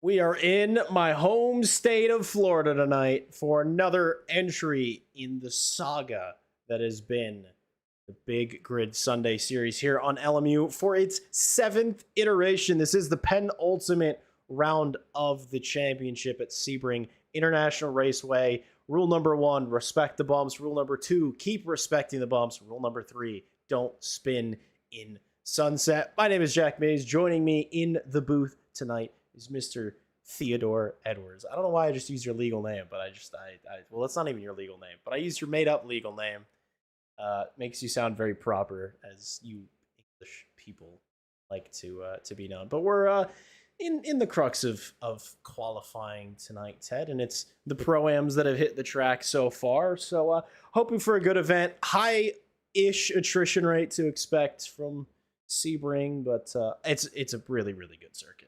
We are in my home state of Florida tonight for another entry in the saga that has been the Big Grid Sunday series here on LMU for its 7th iteration. This is the penultimate round of the championship at Sebring International Raceway. Rule number 1, respect the bumps. Rule number 2, keep respecting the bumps. Rule number 3, don't spin in sunset. My name is Jack Mays. Joining me in the booth tonight is Mr. Theodore Edwards. I don't know why I just used your legal name, but well, it's not even your legal name, but I used your made-up legal name. Makes you sound very proper, as you English people like to be known. But we're in the crux of qualifying tonight, Ted, and it's the pro-ams that have hit the track so far. So hoping for a good event. High-ish attrition rate to expect from Sebring, but it's a really, really good circuit.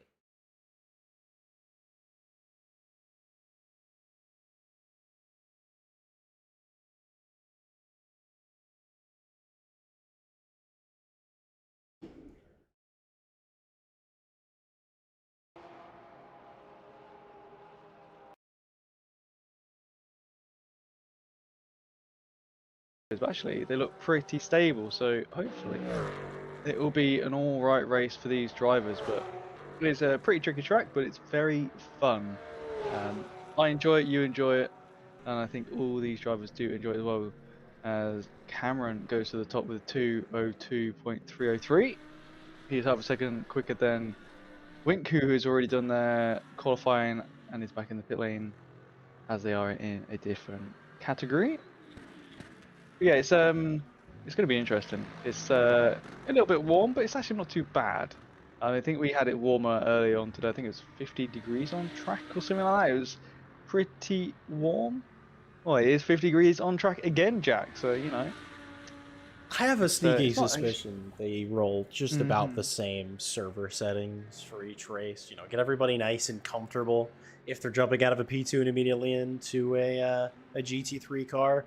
But actually they look pretty stable, so hopefully it will be an alright race for these drivers. But it's a pretty tricky track, but it's very fun. I enjoy it, you enjoy it, and I think all these drivers do enjoy it as well, as Cameron goes to the top with 2:02.303. He's half a second quicker than Winku, who's already done their qualifying and is back in the pit lane, as they are in a different category. Yeah, it's going to be interesting. It's a little bit warm, but it's actually not too bad. I think we had it warmer early on today. I think it was 50 degrees on track or something like that. It was pretty warm. Well, it is 50 degrees on track again, Jack. So you know. I have a sneaky suspicion they roll just about the same server settings for each race. You know, get everybody nice and comfortable if they're jumping out of a P2 and immediately into a GT3 car.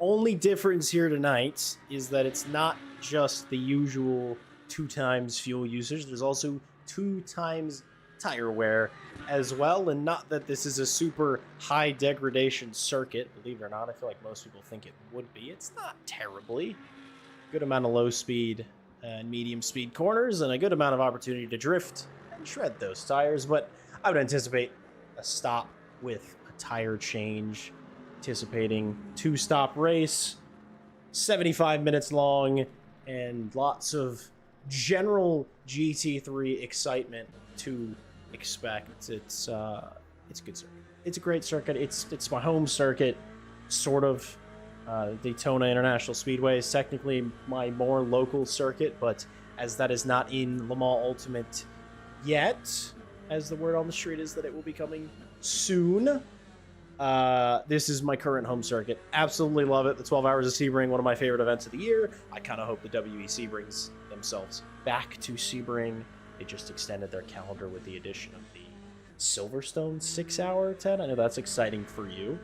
Only difference here tonight is that it's not just the usual 2 times fuel usage. There's also 2 times tire wear as well. And not that this is a super high degradation circuit. Believe it or not, I feel like most people think it would be. It's not terribly. Good amount of low speed and medium speed corners and a good amount of opportunity to drift and shred those tires. But I would anticipate a stop with a tire change. Anticipating 2-stop race, 75 minutes long, and lots of general GT3 excitement to expect. It's a good circuit. It's a great circuit. It's my home circuit, sort of. Daytona International Speedway is technically my more local circuit, but as that is not in Le Mans Ultimate yet, as the word on the street is that it will be coming soon. This is my current home circuit. Absolutely love it. The 12 Hours of Sebring, one of my favorite events of the year. I kind of hope the WEC brings themselves back to Sebring. They just extended their calendar with the addition of the Silverstone 6-hour, Ted. I know that's exciting for you.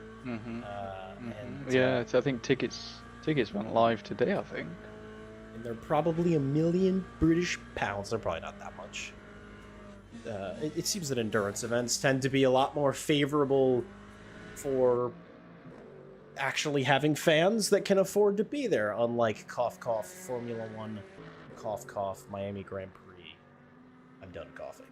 Yeah, I think tickets went live today, I think. And they're probably £1 million British pounds. They're probably not that much. It seems that endurance events tend to be a lot more favorable for actually having fans that can afford to be there, unlike cough cough Formula 1, cough cough Miami Grand Prix. I'm done coughing.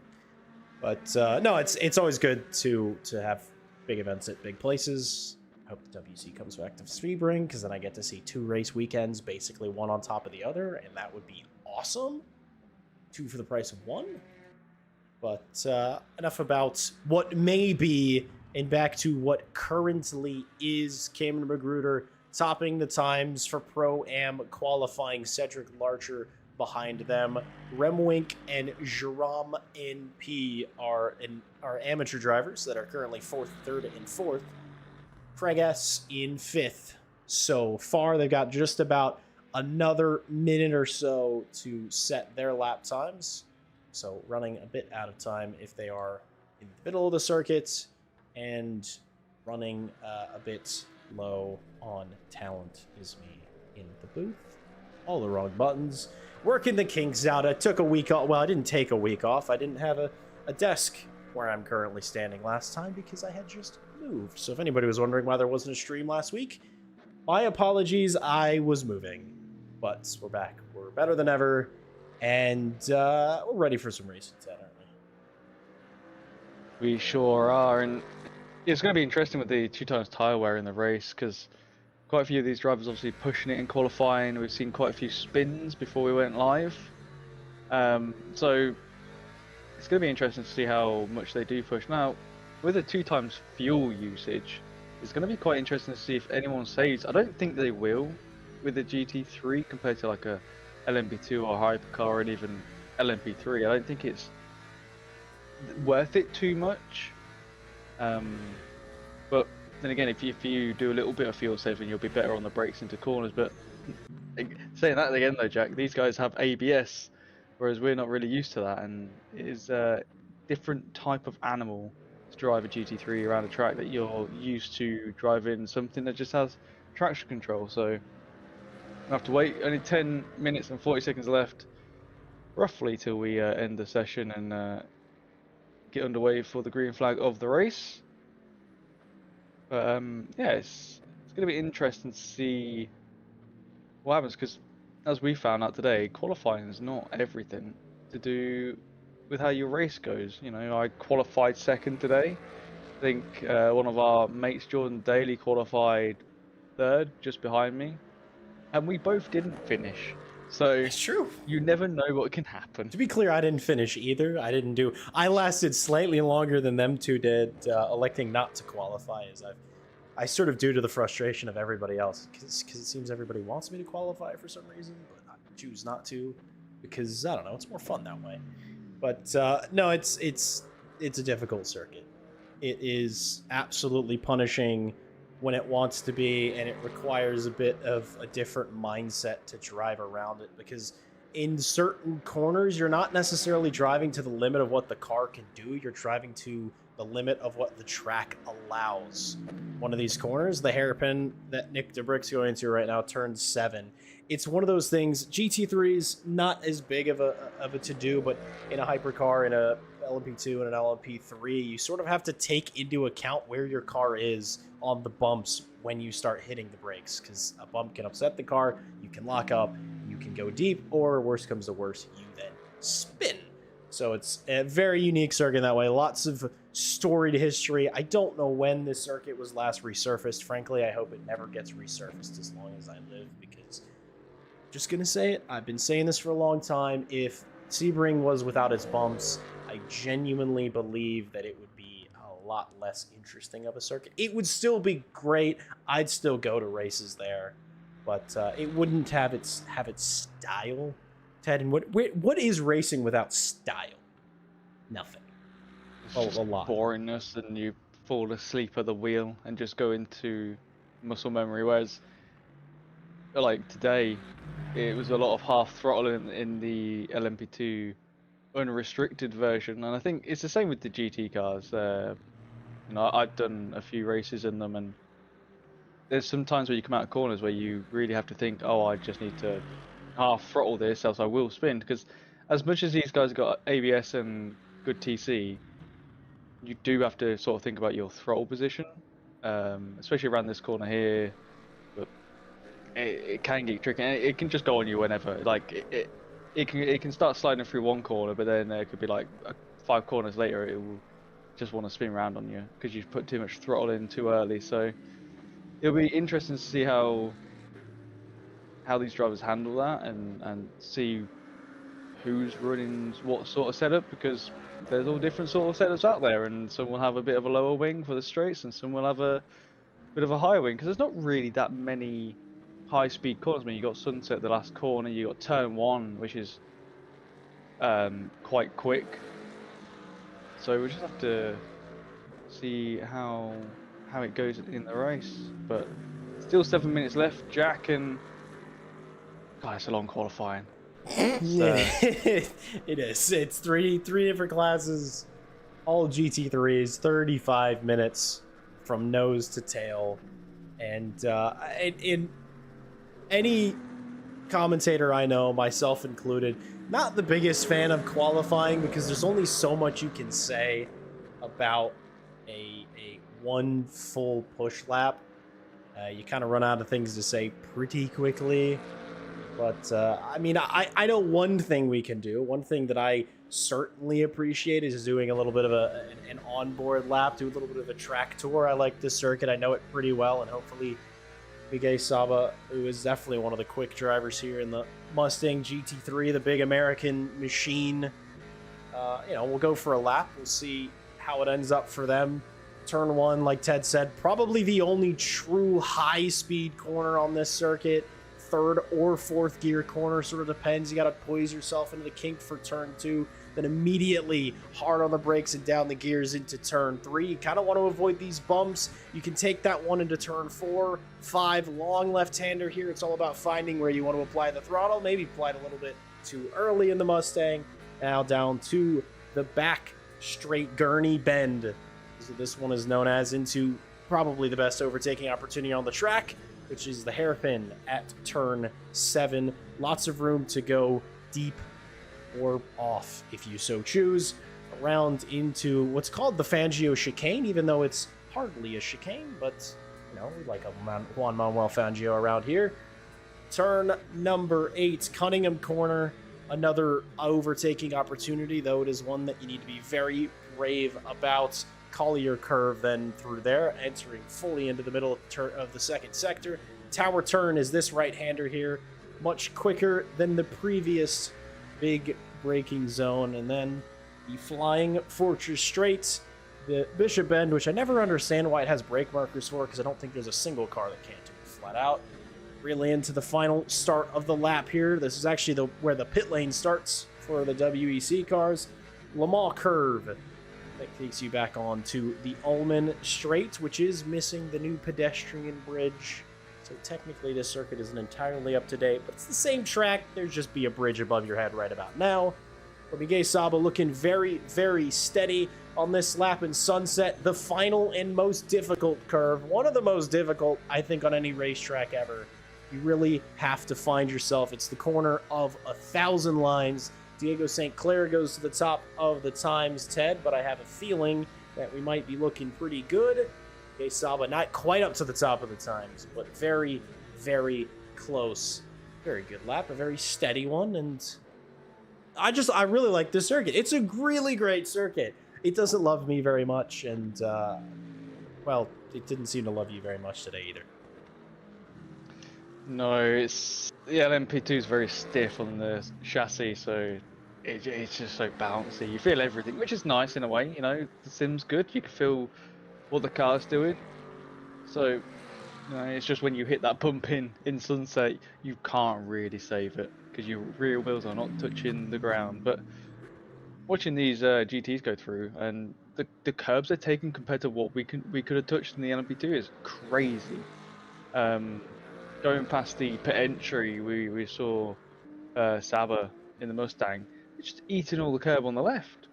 But no, it's always good to have big events at big places. I hope the WC comes back to Sebring, because then I get to see 2 race weekends, basically one on top of the other, and that would be awesome. 2 for the price of 1. But enough about what may be, and back to what currently is. Cameron Magruder topping the times for Pro-Am qualifying. Cedric Larcher behind them. Remwink and Jerome NP are amateur drivers that are currently 4th, 3rd, and 4th. Craig S. in 5th. So far, they've got just about another minute or so to set their lap times. So running a bit out of time if they are in the middle of the circuit, and running a bit low on talent is me in the booth. All the wrong buttons. Working the kinks out. I took a week off. Well, I didn't take a week off. I didn't have a desk where I'm currently standing last time because I had just moved. So if anybody was wondering why there wasn't a stream last week, my apologies, I was moving. But we're back. We're better than ever, and we're ready for some racing today, aren't we? We sure are, and it's going to be interesting with the 2x tyre wear in the race, because quite a few of these drivers obviously pushing it in qualifying. We've seen quite a few spins before we went live. So it's going to be interesting to see how much they do push. Now, with the 2x fuel usage, it's going to be quite interesting to see if anyone saves. I don't think they will with the GT3 compared to like a LMP2 or hypercar and even LMP3. I don't think it's worth it too much. But then again, if you do a little bit of fuel saving, you'll be better on the brakes into corners. But saying that again though, Jack, these guys have ABS, whereas we're not really used to that, and it is a different type of animal to drive a GT3 around a track that you're used to driving something that just has traction control. So I have to wait only 10 minutes and 40 seconds left, roughly, till we end the session and get underway for the green flag of the race. But yeah, it's going to be interesting to see what happens, because as we found out today, qualifying is not everything to do with how your race goes. You know, I qualified second today. I think one of our mates, Jordan Daly, qualified third, just behind me, and we both didn't finish. So It's true. You never know what can happen. To be clear, I didn't finish either. I lasted slightly longer than them two did, electing not to qualify, as I sort of, due to the frustration of everybody else, because it seems everybody wants me to qualify for some reason, but I choose not to, because, I don't know, it's more fun that way. But, no, it's a difficult circuit. It is absolutely punishing when it wants to be, and it requires a bit of a different mindset to drive around it, because in certain corners, you're not necessarily driving to the limit of what the car can do. You're driving to the limit of what the track allows. One of these corners, the hairpin that Nick DeBrick's going into right now, turns 7. It's one of those things. GT3's not as big of a to-do, but in a hypercar, in a LMP2 and an LMP3, you sort of have to take into account where your car is on the bumps when you start hitting the brakes, because a bump can upset the car, you can lock up, you can go deep, or worst comes to worst, you then spin. So it's a very unique circuit that way. Lots of storied history. I don't know when this circuit was last resurfaced. Frankly, I hope it never gets resurfaced as long as I live, because I'm just gonna say it, I've been saying this for a long time. If Sebring was without its bumps, I genuinely believe that it would be a lot less interesting of a circuit. It would still be great. I'd still go to races there, but it wouldn't have its style. Ted, and what is racing without style? Nothing. It's a lot. Boringness, and you fall asleep at the wheel and just go into muscle memory. Whereas, like today, it was a lot of half throttle in the LMP2 unrestricted version, and I think it's the same with the GT cars. You know, I've done a few races in them, and there's some times where you come out of corners where you really have to think, oh, I just need to half throttle this, else I will spin. Because as much as these guys got ABS and good TC, you do have to sort of think about your throttle position, especially around this corner here. But it can get tricky, and it can just go on you whenever. Like it can start sliding through one corner, but then it could be like 5 corners later, it will just want to spin around on you because you've put too much throttle in too early. So it'll be interesting to see how these drivers handle that, and see who's running what sort of setup, because there's all different sort of setups out there, and some will have a bit of a lower wing for the straights, and some will have a bit of a higher wing, because there's not really that many high-speed corners. I mean, you got Sunset the last corner, you got turn 1, which is quite quick. So we just have to see how it goes in the race. But still 7 minutes left, Jack, and God, it's a long qualifying. Yeah, it is. It's three different classes, all GT3s, 35 minutes from nose to tail, and in any commentator I know, myself included, not the biggest fan of qualifying, because there's only so much you can say about a one full push lap. You kind of run out of things to say pretty quickly. But, I mean, I know one thing we can do. One thing that I certainly appreciate is doing a little bit of an onboard lap, do a little bit of a track tour. I like this circuit. I know it pretty well, and hopefully Miguel Saba, who is definitely one of the quick drivers here in the Mustang GT3, the big American machine, we'll go for a lap. We'll see how it ends up for them. Turn 1, like Ted said, probably the only true high-speed corner on this circuit. Third or fourth gear corner, sort of depends. You got to poise yourself into the kink for turn 2, then immediately hard on the brakes and down the gears into turn 3. You kind of want to avoid these bumps. You can take that one into turn 4, 5, long left-hander here. It's all about finding where you want to apply the throttle. Maybe apply it a little bit too early in the Mustang. Now down to the back straight gurney bend. So this one is known as, into probably the best overtaking opportunity on the track, which is the hairpin at turn 7. Lots of room to go deep or off if you so choose. Around into what's called the Fangio chicane, even though it's hardly a chicane, but we like a Juan Manuel Fangio around here. Turn number 8, Cunningham corner. Another overtaking opportunity, though it is one that you need to be very brave about. Collier curve then through there, entering fully into the middle of the second sector. Tower turn is this right-hander here, much quicker than the previous big braking zone. And then the flying Fortress Straight, the Bishop Bend, which I never understand why it has brake markers for, because I don't think there's a single car that can't do it flat out. Really into the final start of the lap here. This is actually where the pit lane starts for the WEC cars. Le Mans curve that takes you back on to the Ullman Straight, which is missing the new pedestrian bridge. So technically this circuit isn't entirely up to date, but it's the same track. There's just be a bridge above your head right about now. But Miguel Saba looking very, very steady on this lap in Sunset. The final and most difficult curve. One of the most difficult, I think, on any racetrack ever. You really have to find yourself. It's the corner of 1,000 lines. Diego St. Clair goes to the top of the times, Ted, but I have a feeling that we might be looking pretty good. Miguel Saba not quite up to the top of the times, but very, very close. Very good lap, a very steady one, and I really like this circuit. It's a really great circuit. It doesn't love me very much, and, well, it didn't seem to love you very much today either. No, the LMP2 is very stiff on the chassis, so it's just so bouncy. You feel everything, which is nice in a way. The sim's good. You can feel what the car's doing. So, it's just when you hit that bump in Sunset, you can't really save it because your rear wheels are not touching the ground. But watching these GTs go through and the curbs they're taking compared to what we could have touched in the LMP2 is crazy. Going past the pit entry, we saw Saba in the Mustang just eating all the curb on the left,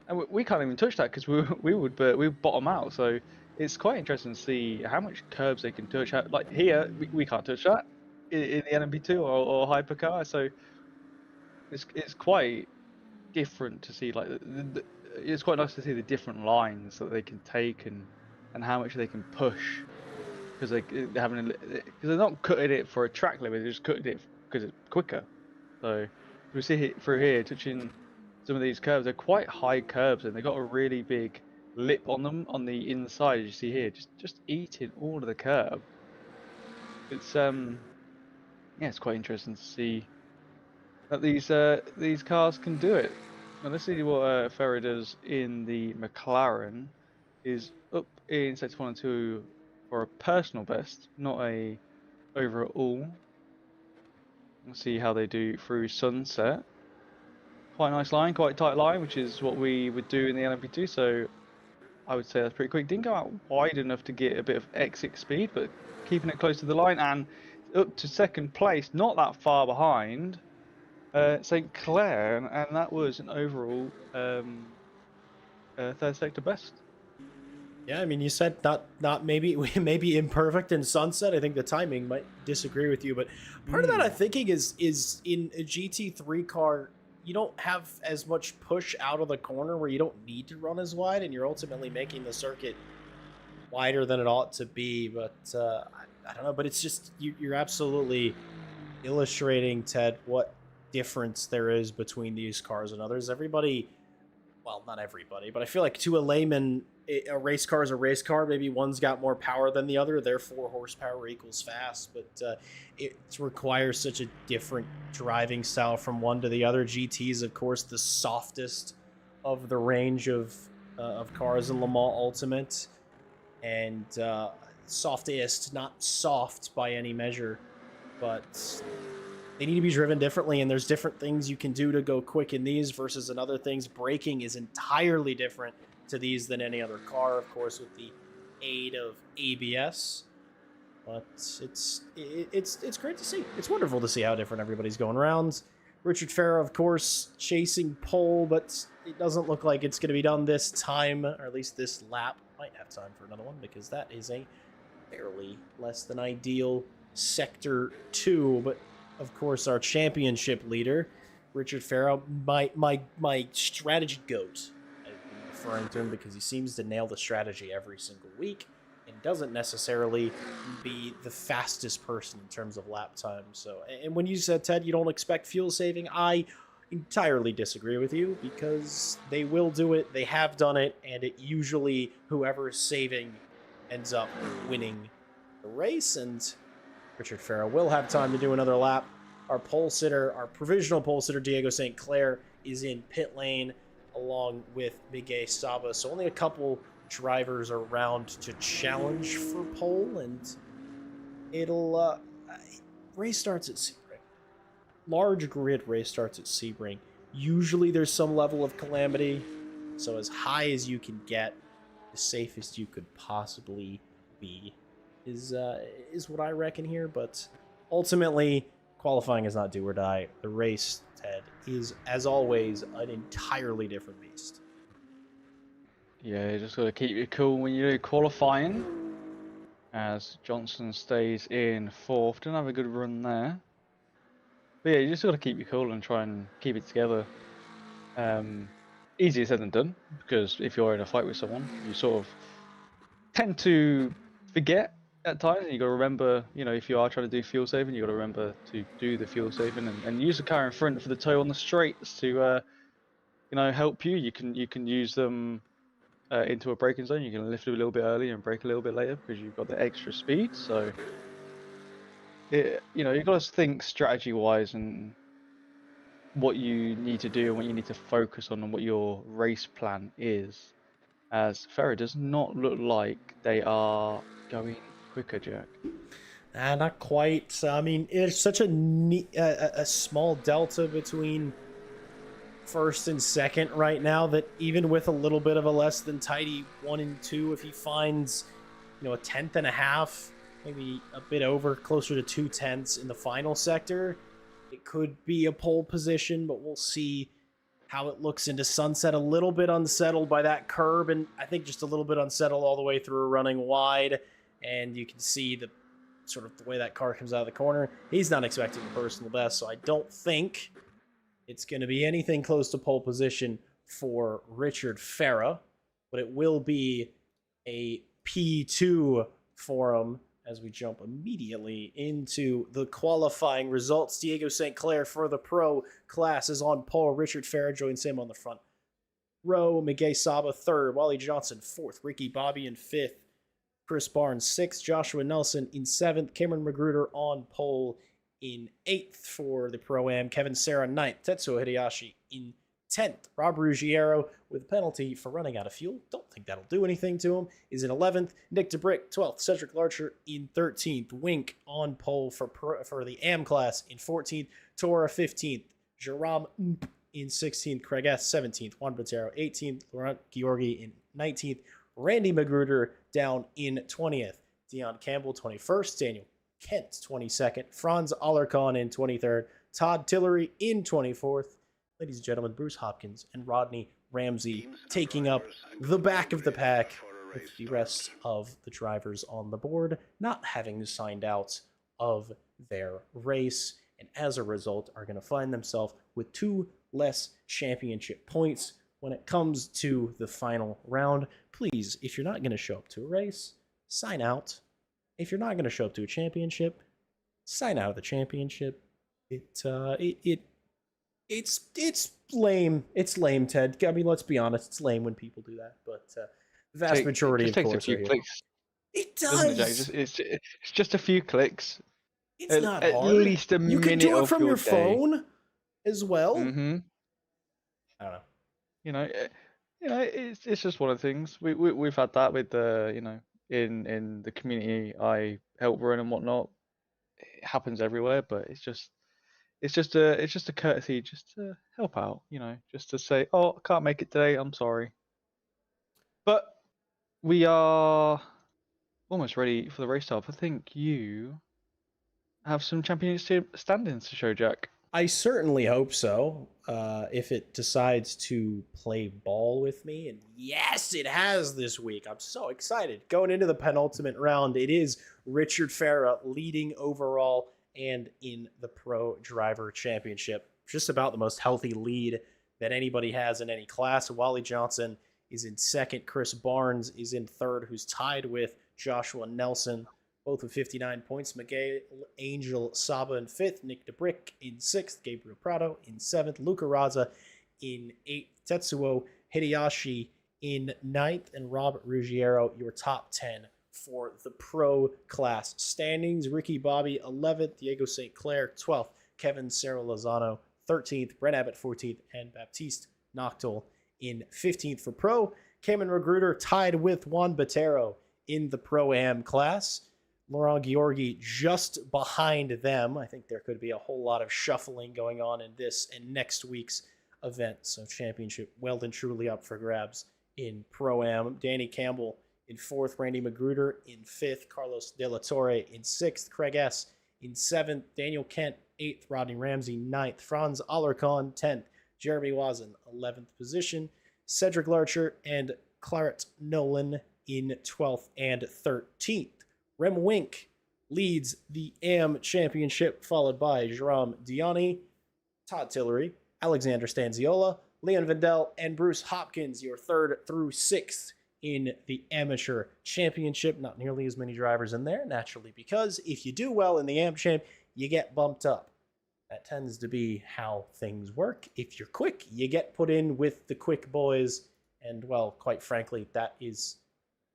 and we can't even touch that because we would bottom out. So it's quite interesting to see how much curbs they can touch. Like here, we can't touch that in the LMP2 or hypercar. So it's quite different to see. Like it's quite nice to see the different lines that they can take and how much they can push. Because they're not cutting it for a track limit, they're just cutting it because it's quicker. So we see it through here, touching some of these curves. They're quite high curves, and they got a really big lip on them on the inside. As you see here, just eating all of the curb. It's it's quite interesting to see that these cars can do it. Now let's see what Ferrer does in the McLaren. Is up in sector 1 and 2. For a personal best, not a overall. We'll see how they do through Sunset. Quite a nice line, quite a tight line, which is what we would do in the LMP2. So I would say that's pretty quick. Didn't go out wide enough to get a bit of exit speed, but keeping it close to the line and up to second place, not that far behind St. Clair, and that was an overall third sector best. Yeah, I mean, you said not maybe imperfect in Sunset. I think the timing might disagree with you, but part of that I'm thinking is in a GT3 car, you don't have as much push out of the corner where you don't need to run as wide, and you're ultimately making the circuit wider than it ought to be. But I don't know, but it's just you're absolutely illustrating, Ted, what difference there is between these cars and others. Everybody, well, not everybody, but I feel like to a layman, a race car is a race car. Maybe one's got more power than the other, therefore horsepower equals fast, but it requires such a different driving style from one to the other. GT is, of course, the softest of the range of cars in Le Mans Ultimate, and softest, not soft by any measure, but they need to be driven differently, and there's different things you can do to go quick in these versus in other things. Braking is entirely different to these than any other car, of course, with the aid of ABS. But it's great to see. It's wonderful to see how different everybody's going around. Richard Farah, of course, chasing pole, but it doesn't look like it's going to be done this time, or at least this lap. Might have time for another one, because that is a barely less than ideal Sector 2, but of course, our championship leader, Richard Farah, my strategy goat. I've been referring to him because he seems to nail the strategy every single week and doesn't necessarily be the fastest person in terms of lap time. So, and when you said, Ted, you don't expect fuel saving, I entirely disagree with you, because they will do it, they have done it, and it usually, whoever is saving ends up winning the race, and Richard Farah will have time to do another lap. Our pole sitter, our provisional pole sitter, Diego St. Clair, is in pit lane along with Miguel Saba. So only a couple drivers around to challenge for pole, and it'll race starts at Sebring. Large grid race starts at Sebring. Usually there's some level of calamity, so as high as you can get, the safest you could possibly be is what I reckon here. But ultimately, qualifying is not do or die. The race, Ted, is, as always, an entirely different beast. Yeah, you just got to keep it cool when you're qualifying, as Johnson stays in 4th. Didn't have a good run there. But yeah, you just got to keep it cool and try and keep it together. Easier said than done, because if you're in a fight with someone, you sort of tend to forget at times, and you got to remember, you know, if you are trying to do fuel saving, you got to remember to do the fuel saving and use the car in front for the toe on the straights to, you know, help you. You can use them into a braking zone. You can lift it a little bit early and brake a little bit later because you've got the extra speed. So, you know, you've got to think strategy wise and what you need to do and what you need to focus on and what your race plan is. As Farah does not look like they are going quicker, Jack. Not quite. I mean, it's such a small delta between first and second right now that even with a little bit of a less than tidy 1 and 2, if he finds, you know, a 1/10 and a half, maybe a bit over, closer to 2/10 in the final sector, it could be a pole position, but we'll see how it looks into sunset. A little bit unsettled by that curb, and I think just a little bit unsettled all the way through running wide, and you can see the sort of the way that car comes out of the corner. He's not expecting a personal best, so I don't think it's going to be anything close to pole position for Richard Farah, but it will be a P2 for him as we jump immediately into the qualifying results. Diego St. Clair for the pro class is on pole. Richard Farah joins him on the front row. Miguel Saba 3rd. Wally Johnson 4th. Ricky Bobby in 5th. Chris Barnes 6th. Joshua Nelson in 7th. Cameron Magruder on pole in 8th for the Pro-Am. Kevin Serra 9th. Tetsuo Hideyoshi in 10th. Rob Ruggiero with a penalty for running out of fuel. Don't think that'll do anything to him. Is in 11th. Nick DeBrick 12th. Cedric Larcher in 13th. Wink on pole for the AM class in 14th. Tora 15th. Jerome in 16th. Craig S 17th. Juan Botero 18th. Laurent Georgi in 19th. Randy Magruder down in 20th. Dion Campbell 21st. Daniel Kent 22nd. Franz Alarcon in 23rd. Todd Tillery in 24th. Ladies and gentlemen, Bruce Hopkins and Rodney Ramsey taking up the back of the pack with the rest of the drivers on the board not having signed out of their race, and as a result are going to find themselves with 2 less championship points when it comes to the final round. Please, if you're not going to show up to a race, sign out. If you're not going to show up to a championship, sign out of the championship. It's lame. It's lame, Ted. I mean, let's be honest. It's lame when people do that. But the vast majority, of course, takes a few clicks. It does. It's just a few clicks. It's not hard. At least a minute. You can do it from your day. phone as well. Mm-hmm. I don't know. It's just one of the things. We've had that with the in the community I help run and whatnot. It happens everywhere, but it's just a courtesy just to help out. Just to say, oh, I can't make it today. I'm sorry. But we are almost ready for the race start. I think you have some championship standings to show, Jack. I certainly hope so. If it decides to play ball with me, and yes, it has this week. I'm so excited. Going into the penultimate round, it is Richard Farah leading overall and in the Pro Driver Championship. Just about the most healthy lead that anybody has in any class. Wally Johnson is in second. Chris Barnes is in third, who's tied with Joshua Nelson, both with 59 points. Miguel Angel Saba in fifth. Nick DeBrick in sixth. Gabriel Prado in seventh. Luca Raza in eighth. Tetsuo Hideyoshi in ninth. And Robert Ruggiero, your top 10 for the pro class standings. Ricky Bobby 11th. Diego St. Clair 12th. Kevin Cerro Lozano 13th. Brent Abbott 14th. And Baptiste Noctul in 15th for pro. Cameron Magruder tied with Juan Botero in the Pro-Am class. Laurent Georgi just behind them. I think there could be a whole lot of shuffling going on in this and next week's event. So championship well and truly up for grabs in Pro-Am. Danny Campbell in fourth. Randy Magruder in fifth. Carlos De La Torre in sixth. Craig S. in seventh. Daniel Kent eighth. Rodney Ramsey ninth. Franz Alarcon 10th. Jeremy Wazen 11th position. Cedric Larcher and Claret Nolan in 12th and 13th. Rem Wink leads the AM Championship, followed by Jerome Diani, Todd Tillery, Alexander Stanziola, Leon Vendel, and Bruce Hopkins, your third through sixth in the Amateur Championship. Not nearly as many drivers in there, naturally, because if you do well in the AM Champ, you get bumped up. That tends to be how things work. If you're quick, you get put in with the quick boys, and, well, quite frankly, that is,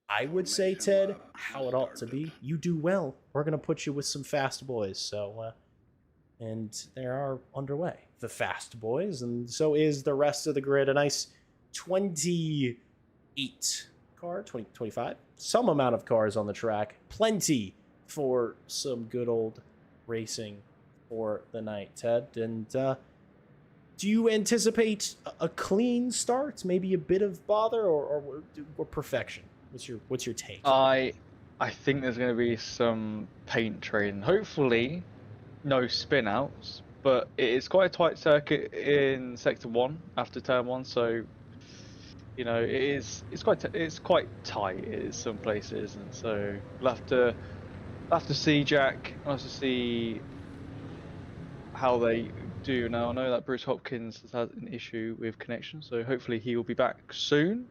I would say, Ted, how it ought to be. You do well, we're going to put you with some fast boys. So, and they are underway, the fast boys, and so is the rest of the grid. A nice 28 car, 25, some amount of cars on the track. Plenty for some good old racing for the night, Ted. And do you anticipate a clean start, maybe a bit of bother, or perfection? What's your take? I think there's going to be some paint trading. Hopefully, no spin outs, but it is quite a tight circuit in sector 1 after turn 1. So, it's quite tight in some places, and so we'll have to see, Jack. We'll have to see how they do. Now, I know that Bruce Hopkins has had an issue with connection, so hopefully he will be back soon.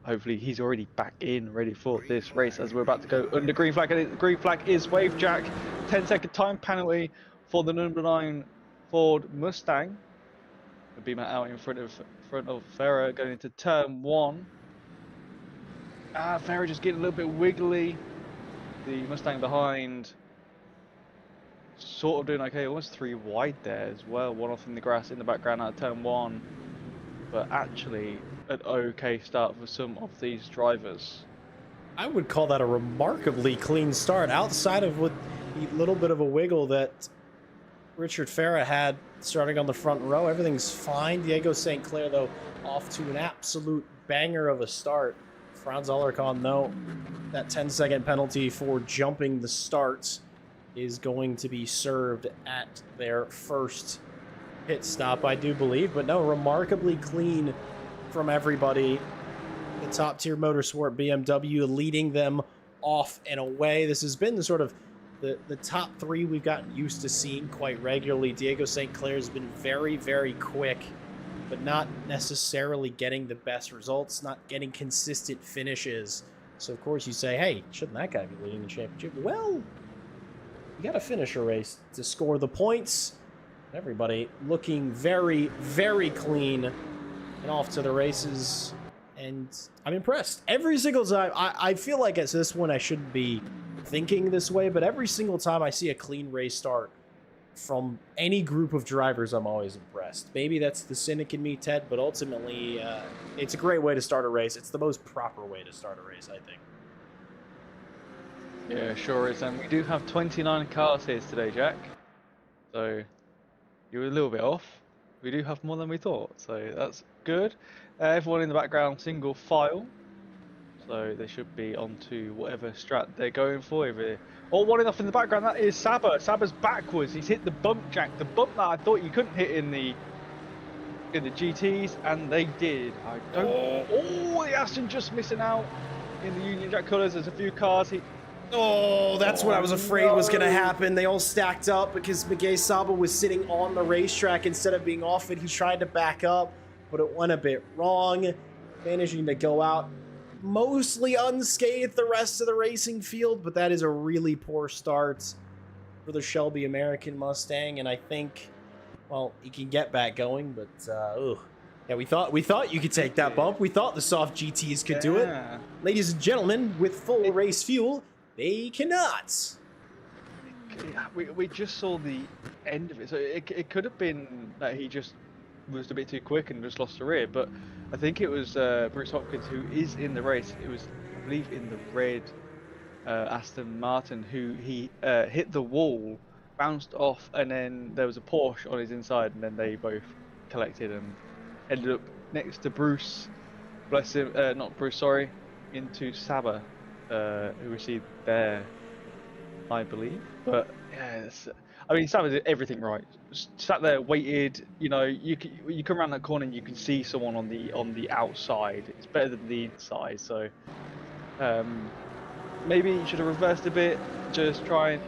Hopefully he's already back in, ready for this race as we're about to go under green flag. And the green flag is waved, Jack. 10-second time penalty for the number 9 Ford Mustang. The beamer out in front of Farah going into turn 1. Farah just getting a little bit wiggly. The Mustang behind sort of doing okay, almost 3 wide there as well. One off in the grass in the background out of turn 1. But actually an okay start for some of these drivers. I would call that a remarkably clean start, outside of with the little bit of a wiggle that Richard Farah had starting on the front row. Everything's fine. Diego St. Clair, though, off to an absolute banger of a start. Franz Alarcon, though, that 10-second penalty for jumping the start is going to be served at their first pit stop, I do believe. But no, remarkably clean from everybody. The top tier motorsport BMW leading them off and away. This has been the sort of the top 3 we've gotten used to seeing quite regularly. Diego St. Clair has been very, very quick but not necessarily getting the best results, not getting consistent finishes. So, of course, you say, hey, shouldn't that guy be leading the championship? Well, you got to finish a race to score the points. Everybody looking very, very clean and off to the races. And I'm impressed. Every single time, I feel like at this one I shouldn't be thinking this way, but every single time I see a clean race start from any group of drivers, I'm always impressed. Maybe that's the cynic in me, Ted, but ultimately, it's a great way to start a race. It's the most proper way to start a race, I think. Yeah, sure is. And we do have 29 cars here today, Jack. So you were a little bit off. We do have more than we thought, so that's good. Everyone in the background, single file. So they should be onto whatever strat they're going for. Oh, one enough in the background, that is Saba. Saba's backwards. He's hit the bump, Jack. The bump that I thought you couldn't hit in the GTs, and they did. Oh, the Aston just missing out in the Union Jack colours. There's a few cars. Oh, that's what I was afraid was going to happen. They all stacked up because Miguel Saba was sitting on the racetrack instead of being off it. He tried to back up, but it went a bit wrong, managing to go out mostly unscathed the rest of the racing field, but that is a really poor start for the Shelby American Mustang, and I think, well, he can get back going, but yeah, we thought you could take that bump. We thought the soft GTs could do it. Ladies and gentlemen, with full race fuel, they cannot. We just saw the end of it, so it could have been that he just was a bit too quick and just lost the rear, but I think it was Bruce Hopkins who is in the race. It was, I believe, in the red Aston Martin who he hit the wall, bounced off, and then there was a Porsche on his inside, and then they both collected and ended up next to Bruce. Bless him, not Bruce, sorry, into Saba, who received there, I believe. But yeah, I mean, Saba did everything right. Sat there, waited. You know, you come around that corner and you can see someone on the outside. It's better than the inside. So maybe you should have reversed a bit, just try and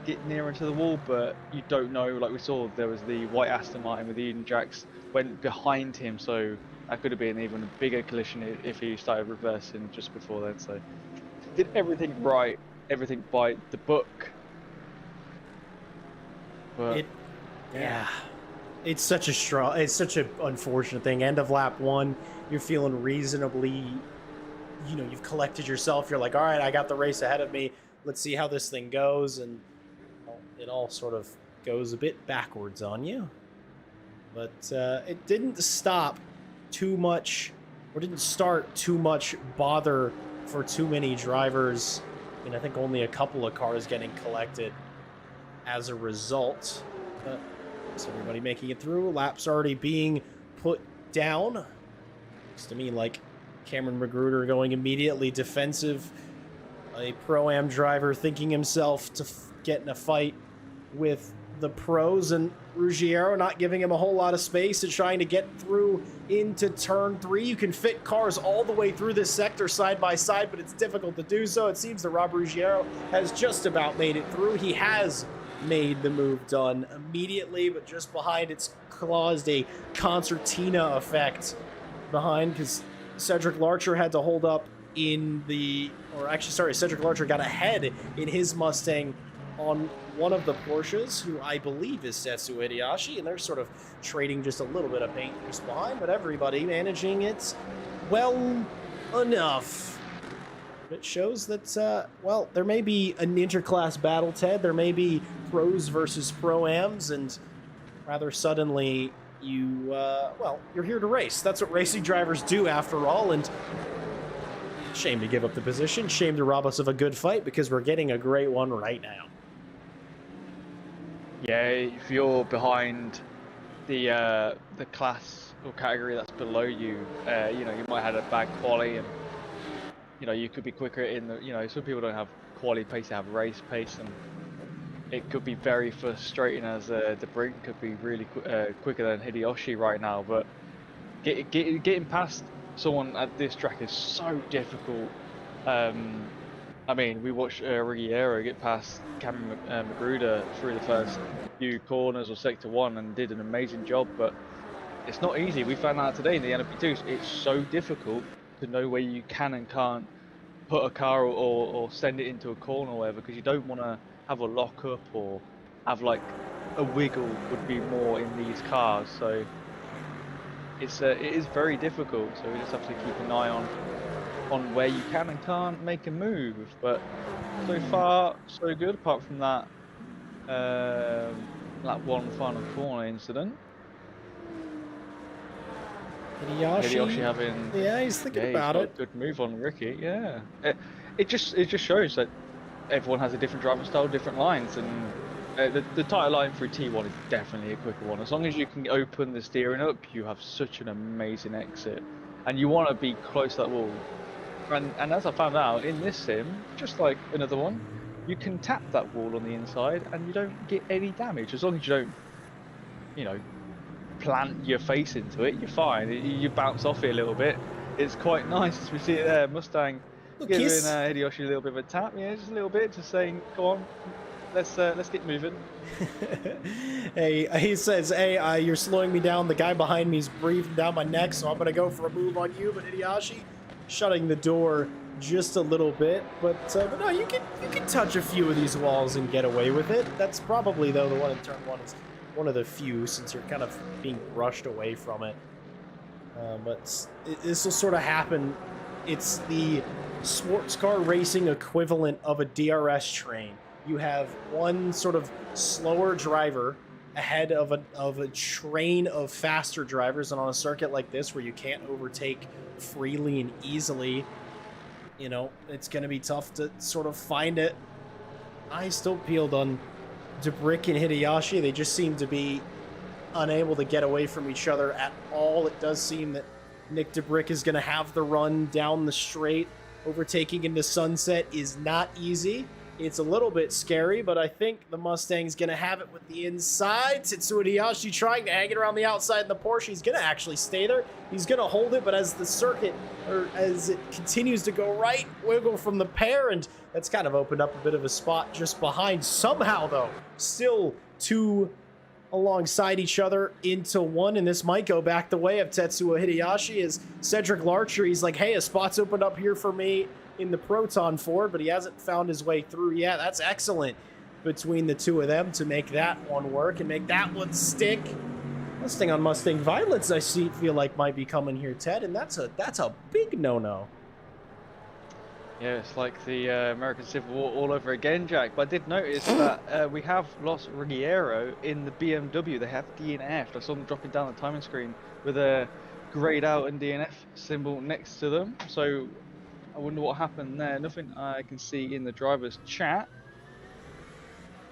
get nearer to the wall. But you don't know. Like we saw, there was the white Aston Martin with the Eden Jacks went behind him, so that could have been even a bigger collision if he started reversing just before then. So did everything right, everything by the book. But yeah, it's such an unfortunate thing. End of lap one, you're feeling reasonably, you know, you've collected yourself. You're like, all right, I got the race ahead of me. Let's see how this thing goes. And well, it all sort of goes a bit backwards on you. But it didn't stop too much, or didn't start too much bother for too many drivers. I mean, I think only a couple of cars getting collected as a result. But is everybody making it through? Laps already being put down. Looks to me like Cameron Magruder going immediately defensive. A Pro-Am driver thinking himself to get in a fight with the pros, and Ruggiero not giving him a whole lot of space and trying to get through into turn 3. You can fit cars all the way through this sector side by side, but it's difficult to do so. It seems that Rob Ruggiero has just about made it through. He has made the move done immediately, but just behind it's caused a concertina effect behind, because Cedric Larcher had to hold up in the, or actually, sorry, Cedric Larcher got ahead in his Mustang on one of the Porsches, who I believe is Setsu Hideyoshi, and they're sort of trading just a little bit of paint just behind, but everybody managing it well enough. It shows that, well, there may be an interclass battle, Ted. There may be pros versus pro-ams, and rather suddenly you, well, you're here to race. That's what racing drivers do, after all, and shame to give up the position. Shame to rob us of a good fight, because we're getting a great one right now. yeah, if you're behind the class or category that's below you, you know, you might have had a bad quali, and you know, you could be quicker in the, you know, some people don't have quali pace, they have race pace, and it could be very frustrating, as the Brink could be really quicker than Hideyoshi right now. But getting past someone at this track is so difficult. I mean, we watched Ruggiero get past Cameron Magruder through the first few corners or sector 1 and did an amazing job, but it's not easy. We found out today in the LMP2, it's so difficult to know where you can and can't put a car or send it into a corner or whatever, because you don't want to have a lockup or have like a wiggle would be more in these cars. So it is very difficult. So we just have to keep an eye on where you can and can't make a move. But so far so good, apart from that one final corner incident. Hideyoshi having, yeah, he's thinking about it. Good move on Ricky, yeah. It just shows that everyone has a different driving style, different lines, and the tighter line through T1 is definitely a quicker one. As long as you can open the steering up, you have such an amazing exit, and you want to be close to that wall. And as I found out in this sim, just like another one, you can tap that wall on the inside and you don't get any damage as long as you don't, you know, plant your face into it. You're fine. You bounce off it a little bit. It's quite nice as we see it there. Mustang giving Hideyoshi a little bit of a tap. Yeah, just a little bit, just saying, "Go on, let's get moving." Hey, he says, "Hey, you're slowing me down. The guy behind me is breathing down my neck, so I'm gonna go for a move on you." But Hideyoshi shutting the door just a little bit. But no, you can touch a few of these walls and get away with it. That's probably though the one in turn 1 is one of the few, since you're kind of being brushed away from it. But this will sort of happen. It's the sports car racing equivalent of a DRS train. You have one sort of slower driver ahead of a train of faster drivers, and on a circuit like this where you can't overtake freely and easily, you know, it's going to be tough to sort of find it. I still peeled on DeBrick and Hideyoshi. They just seem to be unable to get away from each other at all. It does seem that Nick DeBrick is going to have the run down the straight. Overtaking into Sunset is not easy. It's a little bit scary, but I think the Mustang's going to have it with the inside. Tetsuo Hideyoshi trying to hang it around the outside in the Porsche. He's going to actually stay there. He's going to hold it, but as the circuit, or as it continues to go right, wiggle from the pair, and that's kind of opened up a bit of a spot just behind. Somehow, though, still two alongside each other into one, and this might go back the way of Tetsuo Hideyoshi as Cedric Larcher, he's like, hey, a spot's opened up here for me in the Proton Ford, but he hasn't found his way through yet. That's excellent between the two of them to make that one work and make that one stick. Mustang on Mustang violence, I feel like might be coming here, Ted, and that's a big no-no. Yeah, it's like the American Civil War all over again, Jack. But I did notice that we have Los Ruggiero in the BMW. They have DNF. I saw them dropping down the timing screen with a grayed out and DNF symbol next to them. So I wonder what happened there. Nothing I can see in the driver's chat.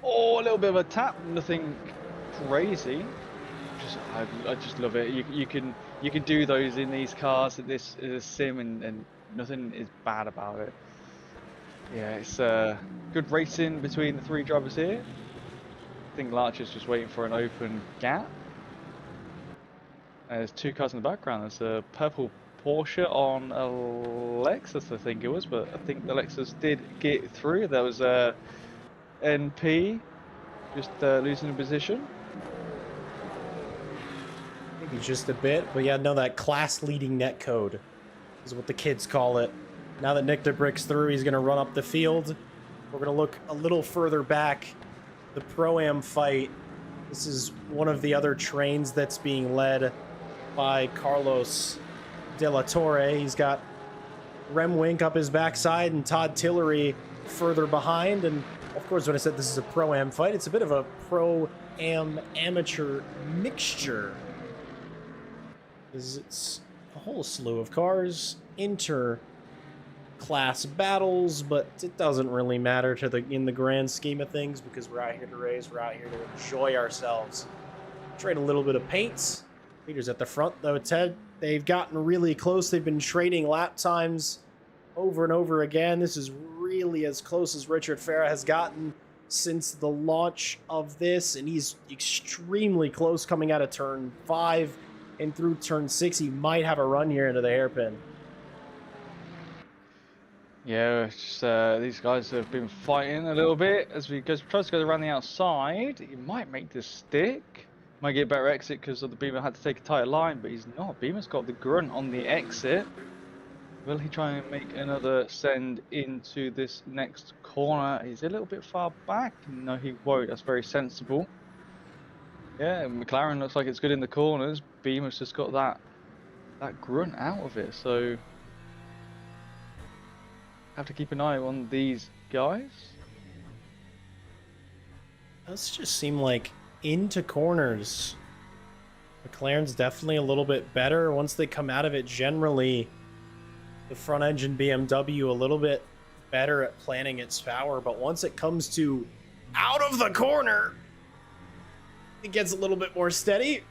Oh, a little bit of a tap. Nothing crazy. I just love it. You can do those in these cars. This is a sim, and nothing is bad about it. Yeah, it's good racing between the three drivers here. I think Larcher's just waiting for an open gap. There's two cars in the background. There's a purple Porsche on a Lexus, I think it was, but I think the Lexus did get through. There was a NP just losing a position. Maybe just a bit, but yeah, no, that class-leading netcode is what the kids call it. Now that Nick DeBrick's through, he's going to run up the field. We're going to look a little further back. The Pro-Am fight. This is one of the other trains that's being led by Carlos De La Torre. He's got Rem Wink up his backside and Todd Tillery further behind. And of course, when I said this is a Pro-Am fight, it's a bit of a Pro-Am amateur mixture. It's a whole slew of cars, inter-class battles, but it doesn't really matter in the grand scheme of things because we're out here to race, we're out here to enjoy ourselves. Trade a little bit of paints. Peter's at the front though, Ted. They've gotten really close. They've been trading lap times over and over again. This is really as close as Richard Farah has gotten since the launch of this, and he's extremely close coming out of turn 5. And through turn 6, he might have a run here into the hairpin. Yeah, it's just, these guys have been fighting a little bit as we tries to go around the outside. He might make this stick. Might get a better exit because of the Beamer had to take a tighter line, but he's not. Beamer's got the grunt on the exit. Will he try and make another send into this next corner? He's a little bit far back. No, he won't. That's very sensible. Yeah, McLaren looks like it's good in the corners. Beamer's just got that grunt out of it. So have to keep an eye on these guys. Does just seem like into corners, McLaren's definitely a little bit better once they come out of it. Generally, the front engine BMW a little bit better at planning its power, but once it comes to out of the corner, it gets a little bit more steady. I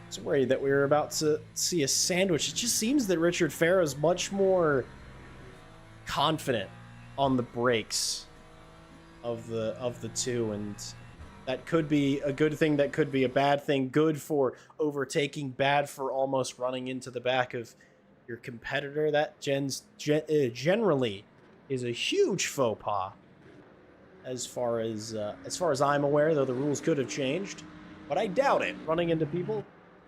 was worried that we were about to see a sandwich. It just seems that Richard Farrow is much more confident on the brakes of the two, and that could be a good thing, that could be a bad thing. Good for overtaking, bad for almost running into the back of your competitor. That generally is a huge faux pas as far as I'm aware, though the rules could have changed, but I doubt it. Running into people,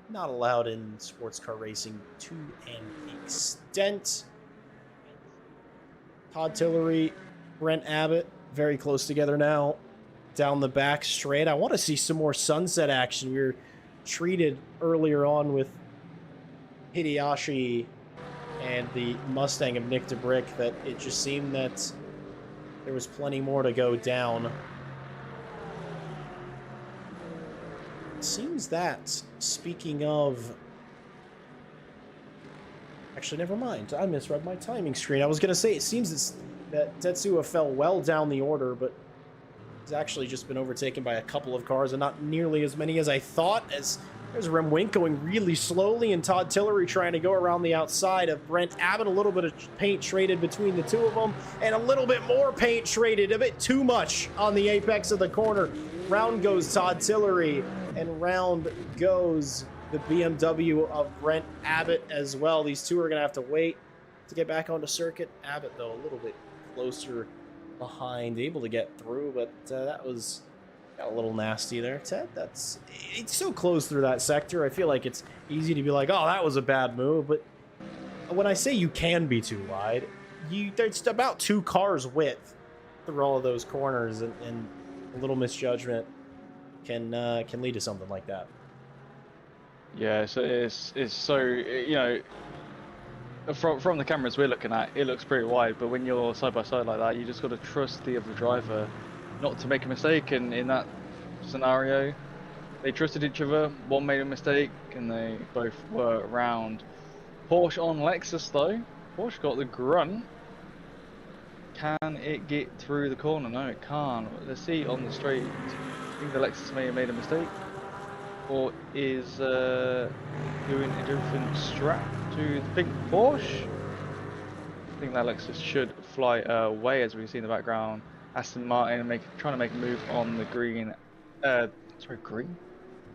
not allowed in sports car racing to an extent. Todd Tillery, Brent Abbott, very close together now. Down the back straight. I want to see some more sunset action. We were treated earlier on with Hideyoshi and the Mustang of Nick DeBrick that it just seemed that there was plenty more to go down. It seems that, speaking of... Actually, never mind. I misread my timing screen. I was going to say, it seems that Tetsuya fell well down the order, but he's actually just been overtaken by a couple of cars and not nearly as many as I thought. As there's Rem Wink going really slowly and Todd Tillery trying to go around the outside of Brent Abbott. A little bit of paint traded between the two of them, and a little bit more paint traded, a bit too much on the apex of the corner. Round goes Todd Tillery, and round goes the BMW of Brent Abbott as well. These two are going to have to wait to get back onto circuit. Abbott, though, a little bit closer behind, able to get through, but that was got a little nasty there. Ted, it's so close through that sector. I feel like it's easy to be like, oh, that was a bad move, but when I say you can be too wide, there's about 2 cars width through all of those corners, and a little misjudgment can lead to something like that. Yeah, so it's so, you know, from the cameras we're looking at, it looks pretty wide, but when you're side by side like that, you just got to trust the other driver not to make a mistake. And in that scenario, they trusted each other. One made a mistake, and they both were around. Porsche on Lexus though. Porsche got the grunt. Can it get through the corner? No, it can't. Let's see on the straight. I think the Lexus may have made a mistake, or is doing a different strap to the pink Porsche. I think that Lexus should fly away, as we see in the background. Aston Martin trying to make a move on the green,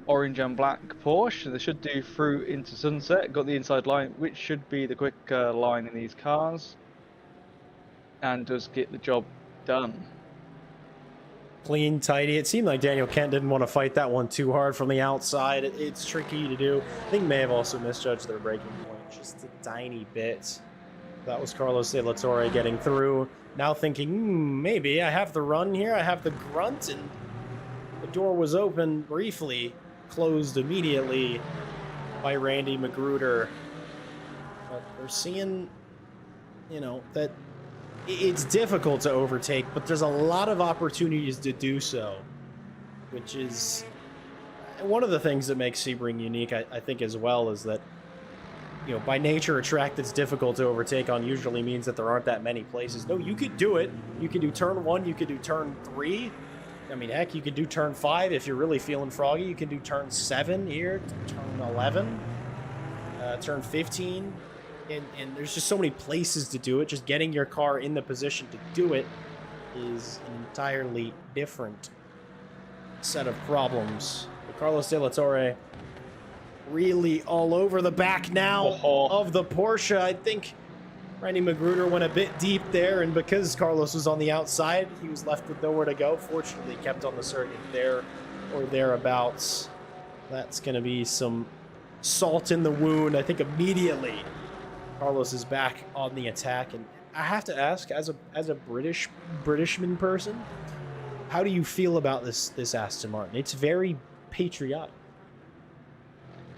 orange and black Porsche. They should do through into sunset. Got the inside line, which should be the quick line in these cars, and does get the job done. Clean, tidy. It seemed like Daniel Kent didn't want to fight that one too hard from the outside. It's tricky to do. I think may have also misjudged their braking point just a tiny bit. That was Carlos De La Torre getting through. Now thinking, maybe I have the run here. I have the grunt, and the door was open briefly, closed immediately by Randy Magruder. But we're seeing, you know, that it's difficult to overtake, but there's a lot of opportunities to do so, which is one of the things that makes Sebring unique, I think, as well, is that, you know, by nature, a track that's difficult to overtake on usually means that there aren't that many places. No, you could do it. You could do turn 1, you could do turn 3. I mean, heck, you could do turn 5 if you're really feeling froggy. You can do turn 7 here, turn 11, turn 15. And there's just so many places to do it. Just getting your car in the position to do it is an entirely different set of problems. But Carlos De La Torre really all over the back now of the Porsche. I think Randy Magruder went a bit deep there, and because Carlos was on the outside, he was left with nowhere to go. Fortunately, kept on the circuit there or thereabouts. That's going to be some salt in the wound. I think immediately Carlos is back on the attack. And I have to ask, as a Britishman person, how do you feel about this Aston Martin? It's very patriotic.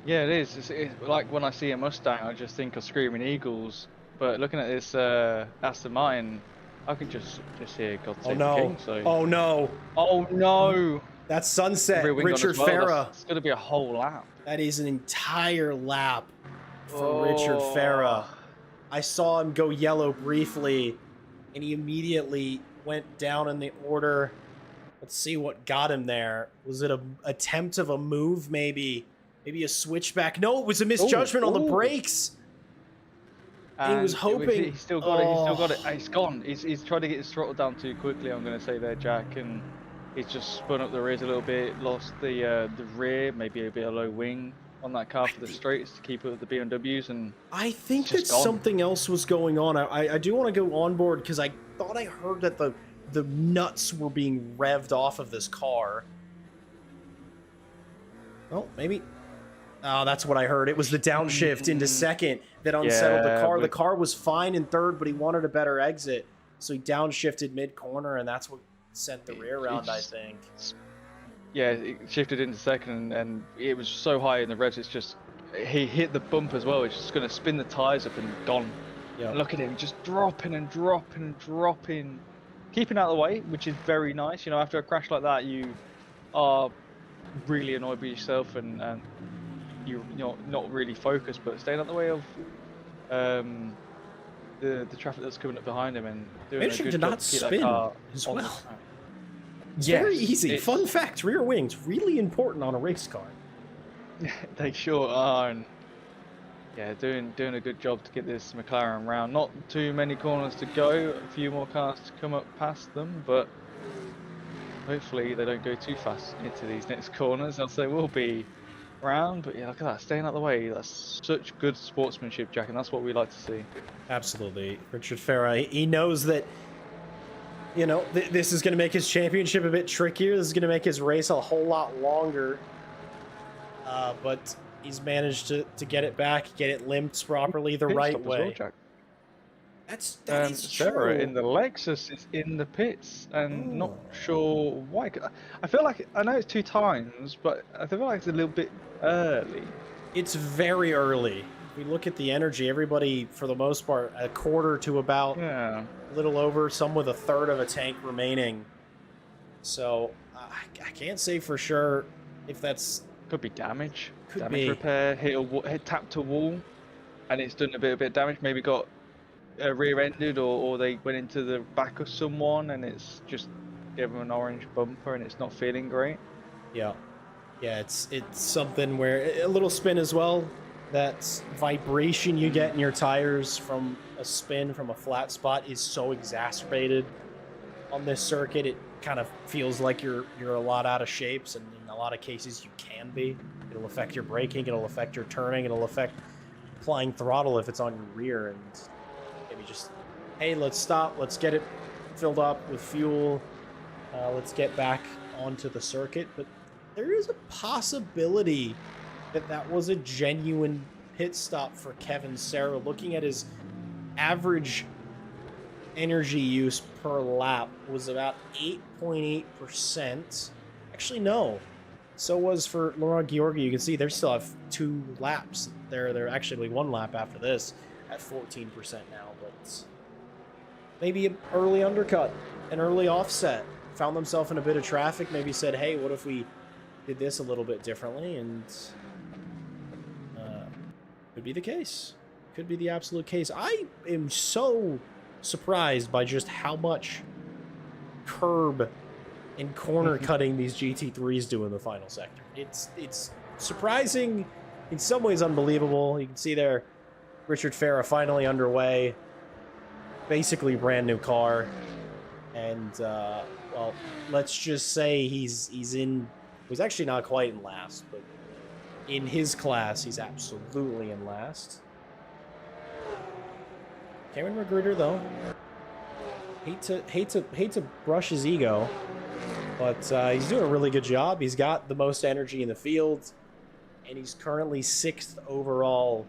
Yeah, it is. It's like when I see a Mustang, I just think of Screaming Eagles. But looking at this Aston Martin, I can just hear God Save the King. So. Oh no! Oh no! That's sunset. Richard well. Farah. It's going to be a whole lap. That is an entire lap for Richard Farah. I saw him go yellow briefly, and he immediately went down in the order. Let's see what got him there. Was it an attempt of a move, maybe? Maybe a switchback? No, it was a misjudgment on the brakes. And he was hoping. He still got it. He still got it. He's gone. He's tried to get his throttle down too quickly, I'm going to say there, Jack. And he's just spun up the rears a little bit, lost the rear, maybe a bit of low wing on that car for the straights to keep up with the BMWs. And I think that something else was going on. I do want to go on board because I thought I heard that the nuts were being revved off of this car. Oh, maybe. Oh, that's what I heard. It was the downshift into second that unsettled the car. The car was fine in third, but he wanted a better exit. So he downshifted mid-corner, and that's what sent the rear round, I think. Yeah, it shifted into second, and it was so high in the revs, it's just... He hit the bump as well. It's just going to spin the tyres up and gone. Yep. And look at him, just dropping and dropping and dropping. Keeping out of the way, which is very nice. You know, after a crash like that, you are really annoyed with yourself and you're not really focused, but staying out the way of the traffic that's coming up behind him and doing a good job to keep that car as well. It's very easy. Fun fact, rear wings, really important on a race car. They sure are. And yeah, doing a good job to get this McLaren round. Not too many corners to go, a few more cars to come up past them, but hopefully they don't go too fast into these next corners, else they will be round. But yeah, look at that, staying out of the way. That's such good sportsmanship, Jack, and that's what we like to see. Absolutely. Richard Farah, he knows that, you know, this is going to make his championship a bit trickier. This is going to make his race a whole lot longer. But he's managed to get it back, get it limped properly the right way. Well, that is true. Farah in the Lexus is in the pits and not sure why. I feel like, I know it's 2 times, but I feel like it's a little bit early. It's very early. If we look at the energy, everybody, for the most part, a quarter to about a little over, some with a third of a tank remaining. So I can't say for sure if that's... Could be damage. Damage repair, hit tapped a wall, and it's done a bit of damage. Maybe got rear-ended, or they went into the back of someone, and it's just give them an orange bumper, and it's not feeling great. Yeah, it's something where a little spin as well. That vibration you get in your tires from a spin from a flat spot is so exacerbated on this circuit. It kind of feels like you're a lot out of shapes, and in a lot of cases you can be. It'll affect your braking, it'll affect your turning, it'll affect applying throttle if it's on your rear, and maybe just, hey, let's stop, let's get it filled up with fuel, let's get back onto the circuit. But there is a possibility that was a genuine pit stop for Kevin Serra. Looking at his average energy use per lap was about 8.8%. Actually, no. So was for Laurent Georgi. You can see they still have 2 laps. They're actually 1 lap after this at 14% now. But maybe an early undercut, an early offset. Found themselves in a bit of traffic. Maybe said, hey, what if we did this a little bit differently? And could be the case. Could be the absolute case. I am so surprised by just how much curb and corner cutting these GT3s do in the final sector. It's surprising, in some ways unbelievable. You can see there Richard Farah finally underway, basically brand new car, and well, let's just say he's actually not quite in last, but in his class he's absolutely in last. Cameron Magruder, though, hate to brush his ego, but he's doing a really good job. He's got the most energy in the field. and he's currently 6th overall.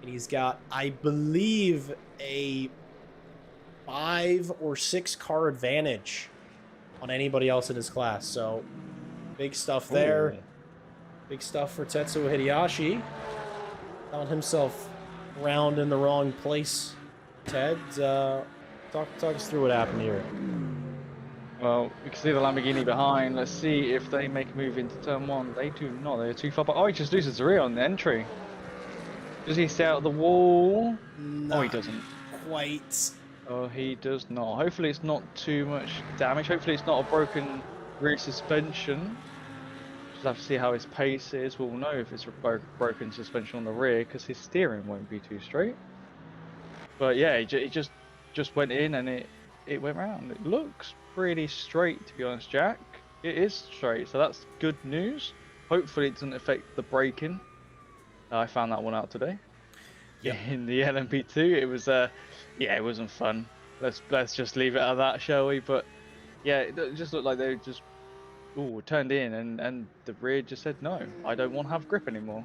And he's got, I believe, a 5 or 6 car advantage on anybody else in his class. So big stuff there. Ooh. Big stuff for Tetsuo Hideyoshi. Found himself round in the wrong place. Ted, talk us through what happened here. Well, we can see the Lamborghini behind. Let's see if they make a move into turn 1. They do not. They're too far back. Oh, he just loses the rear on the entry. Does he stay out of the wall? Not oh, he doesn't. Quite. Oh, he does not. Hopefully it's not too much damage. Hopefully it's not a broken rear suspension. Just have to see how his pace is. We'll know if it's a broken suspension on the rear because his steering won't be too straight. But yeah, it just went in and it went round. It looks pretty straight, to be honest, Jack. It is straight, so that's good news. Hopefully it doesn't affect the braking. I found that one out today. Yep. In the LMP2, it was yeah, it wasn't fun. Let's just leave it at that, shall we? But yeah, it just looked like they just turned in and the rear just said no, I don't want to have grip anymore.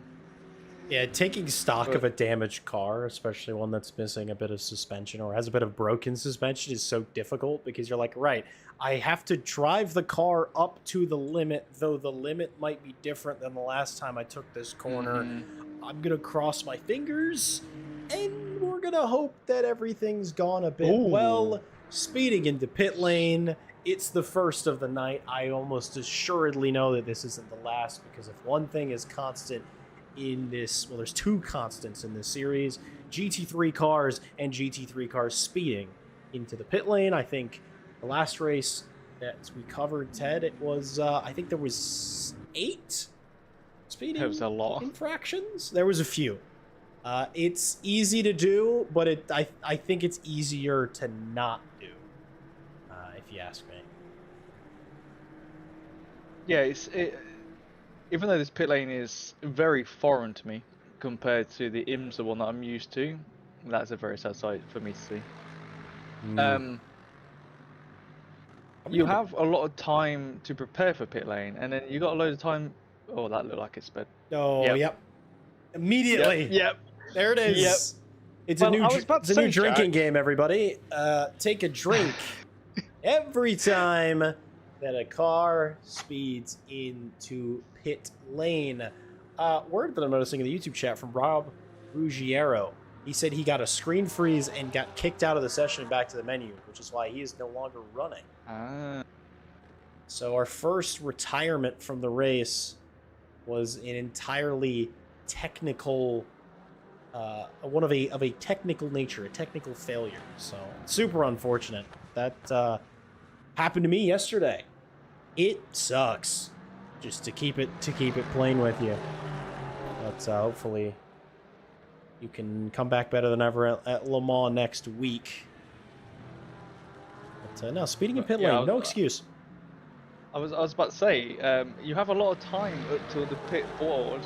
Yeah, taking stock of a damaged car, especially one that's missing a bit of suspension or has a bit of broken suspension, is so difficult because you're like, right, I have to drive the car up to the limit, though the limit might be different than the last time I took this corner. I'm going to cross my fingers, and we're going to hope that everything's gone a bit well. Speeding into pit lane, it's the first of the night. I almost assuredly know that this isn't the last, because if one thing is constant in this, well, there's 2 constants in this series: GT3 cars and GT3 cars speeding into the pit lane. I think the last race that we covered, Ted, it was I think there was 8 speeding infractions. There was a few. It's easy to do, but I think it's easier to not do, if you ask me. Yeah, even though this pit lane is very foreign to me compared to the IMSA one that I'm used to, that's a very sad sight for me to see. You have a lot of time to prepare for pit lane, and then you got a load of time. Oh, that looked like it sped. Oh, yep. Immediately. Yep. There it is. Yep. It's a new drinking game, everybody. Take a drink every time that a car speeds into pit lane. Word that I'm noticing in the YouTube chat from Rob Ruggiero. He said he got a screen freeze and got kicked out of the session and back to the menu, which is why he is no longer running. So our first retirement from the race was an entirely technical, one of a technical nature, a technical failure. So super unfortunate. That happened to me yesterday. It sucks, just to keep it plain with you. But hopefully you can come back better than ever at Le Mans next week. But no, speeding in pit lane, no excuse. I was about to say, you have a lot of time up to the pit board,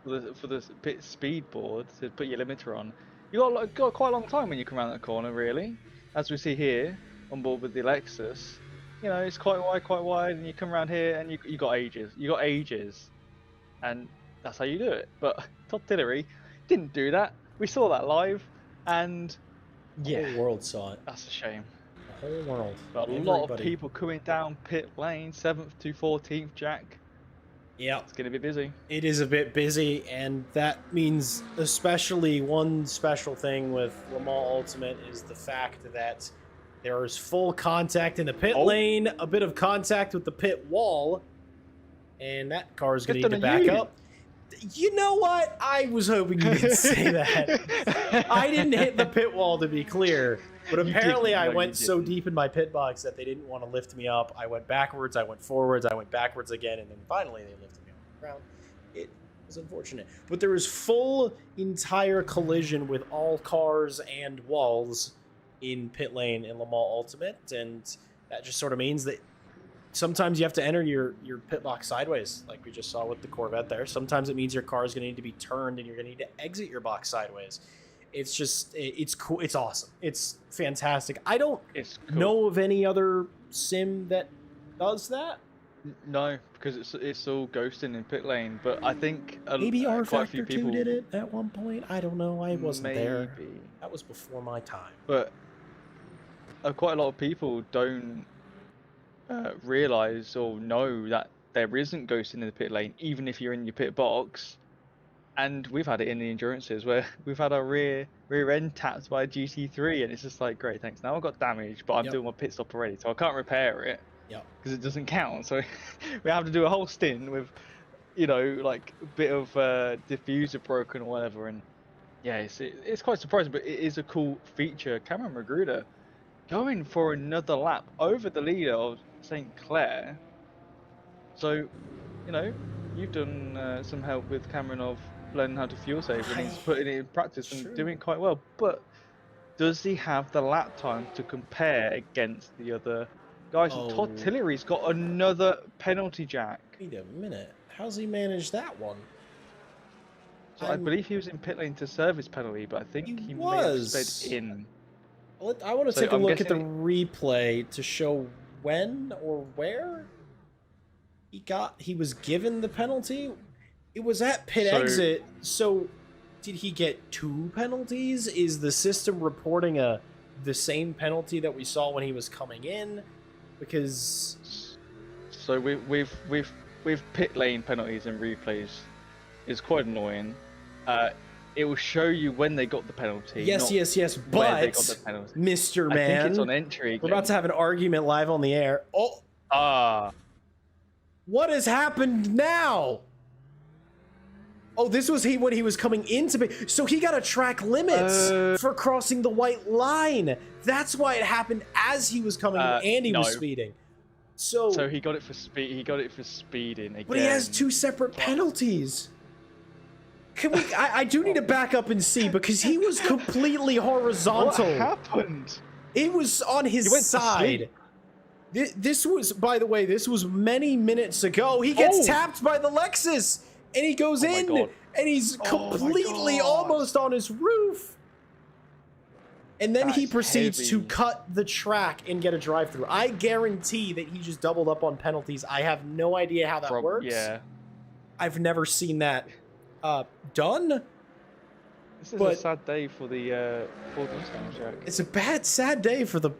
for the pit speed board to put your limiter on. You got quite a long time when you come around that corner, really. As we see here, on board with the Lexus, you know, it's quite wide, and you come around here and you got ages, and that's how you do it. But Todd Tillery didn't do that. We saw that live, and yeah, the whole world saw it. That's a shame. The whole world. But a lot of people coming down pit lane, 7th to 14th, Jack. Yeah, it's gonna be busy. It is a bit busy, and that means especially one special thing with Le Mans Ultimate is the fact that there is full contact in the pit lane, a bit of contact with the pit wall, and that car is going to need to back up. You know what? I was hoping you didn't say that. I didn't hit the pit wall, to be clear, but apparently I went so deep in my pit box that they didn't want to lift me up. I went backwards, I went forwards, I went backwards again, and then finally they lifted me off the ground. It was unfortunate. But there was full, entire collision with all cars and walls in pit lane in Le Mans Ultimate, and that just sort of means that sometimes you have to enter your pit box sideways, like we just saw with the Corvette there. Sometimes it means your car is going to need to be turned and you're going to need to exit your box sideways. It's just, it's cool. It's awesome. It's fantastic. I don't know of any other sim that does that. No, because it's all ghosting in pit lane. But I think Maybe R quite a few Factor people 2 did it at one point. I don't know. I wasn't there. maybe, That was before my time. but quite a lot of people don't realize or know that there isn't ghosting in the pit lane, even if you're in your pit box. And we've had it in the endurances where we've had our rear end tapped by a GT3, and it's just like, great, thanks. Now I've got damage, but I'm doing my pit stop already, so I can't repair it because it doesn't count. So we have to do a whole stint with, like a bit of diffuser broken or whatever. And yeah, it's quite surprising, but it is a cool feature. Cameron Magruder going for another lap over the leader of St. Clair. So, you've done some help with Cameron of learning how to fuel save, and he's putting it in practice and doing quite well. But does he have the lap time to compare against the other guys? And Todd Tillery's got another penalty, Jack. Wait a minute. How's he managed that one? So I believe he was in pit lane to serve his penalty, but I think he may have sped in. I want to take a look at the replay to show when or where he was given the penalty. It was at pit exit. So did he get 2 penalties? Is the system reporting the same penalty that we saw when he was coming in? Because so with pit lane penalties and replays, it's quite annoying. It will show you when they got the penalty. Yes, but they got the penalty. Mr. Man, I think it's on entry again. We're about to have an argument live on the air. What has happened now? Oh, this was when he was coming into so he got a track limits for crossing the white line. That's why it happened as he was coming in and he was speeding. So he got it for speed. He got it for speeding again. But he has 2 separate penalties. Can we? I do need to back up and see because he was completely horizontal. What happened? It was on his side. This was, by the way, this was many minutes ago. He gets tapped by the Lexus, and he goes in, and he's completely almost on his roof. And then he proceeds to cut the track and get a drive-through. I guarantee that he just doubled up on penalties. I have no idea how that works. Yeah. I've never seen that done. This is a sad day for the Mustangs, Jack. It's a sad day for the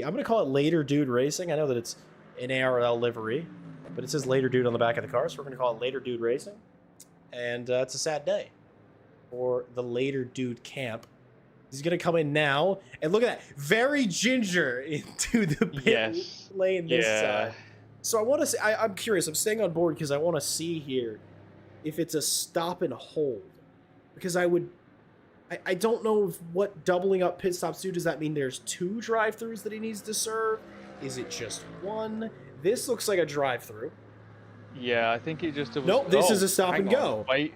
I'm gonna call it Later Dude Racing. I know that it's an ARL livery, but it says Later Dude on the back of the car, so we're gonna call it Later Dude Racing. And it's a sad day for the Later Dude camp. He's gonna come in now, and look at that, very ginger into the pit lane this side. So I want to see. I'm curious. I'm staying on board because I want to see here if it's a stop and hold. Because I don't know what doubling up pit stops do. Does that mean there's 2 drive-thrus that he needs to serve? Is it just 1? This looks like a drive-through. Yeah, I think it just was... Nope, this is a stop and go. Wait,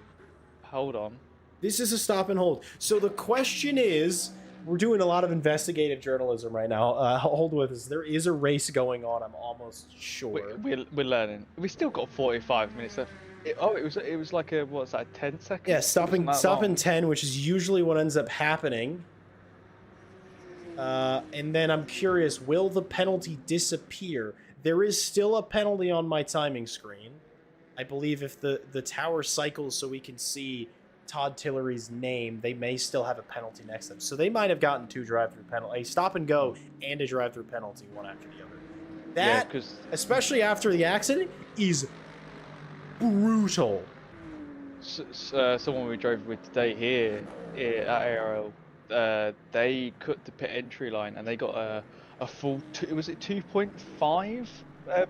hold on. This is a stop and hold. So the question is, we're doing a lot of investigative journalism right now. Hold with us. There is a race going on, I'm almost sure. We're learning. We still got 45 minutes left. It was like a, what's that, 10 seconds? Yeah, stop in 10, which is usually what ends up happening. And then I'm curious, will the penalty disappear? There is still a penalty on my timing screen. I believe if the tower cycles so we can see Todd Tillery's name, they may still have a penalty next to them. So they might have gotten 2 drive-through penalties, a stop and go and a drive-through penalty, one after the other. That, especially after the accident, is brutal. Someone we drove with today here at ARL, they cut the pit entry line and they got a full 2.5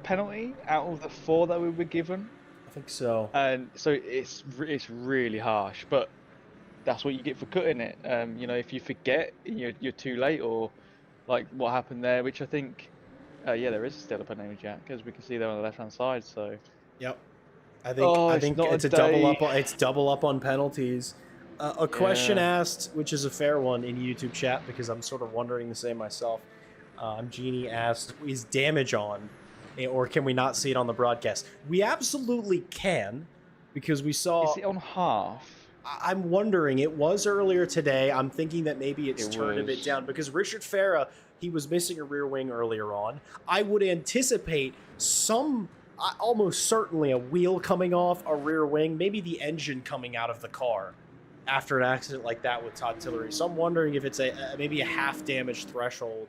penalty out of the 4 that we were given. I think so. And so it's really harsh, but that's what you get for cutting it. If you forget, you're too late, or like what happened there, which I think, there is still a penalty, Jack, as we can see there on the left-hand side. So. Yep. I think it's a double up. It's double up on penalties. A question asked, which is a fair one in YouTube chat because I'm sort of wondering the same myself. Jeannie asked, "Is damage on, or can we not see it on the broadcast?" We absolutely can, because we saw. Is it on half? I'm wondering. It was earlier today. I'm thinking that maybe it's turned a bit down because Richard Farah he was missing a rear wing earlier on. I would anticipate almost certainly a wheel coming off, a rear wing, maybe the engine coming out of the car after an accident like that with Todd Tillery. So I'm wondering if it's maybe a half damage threshold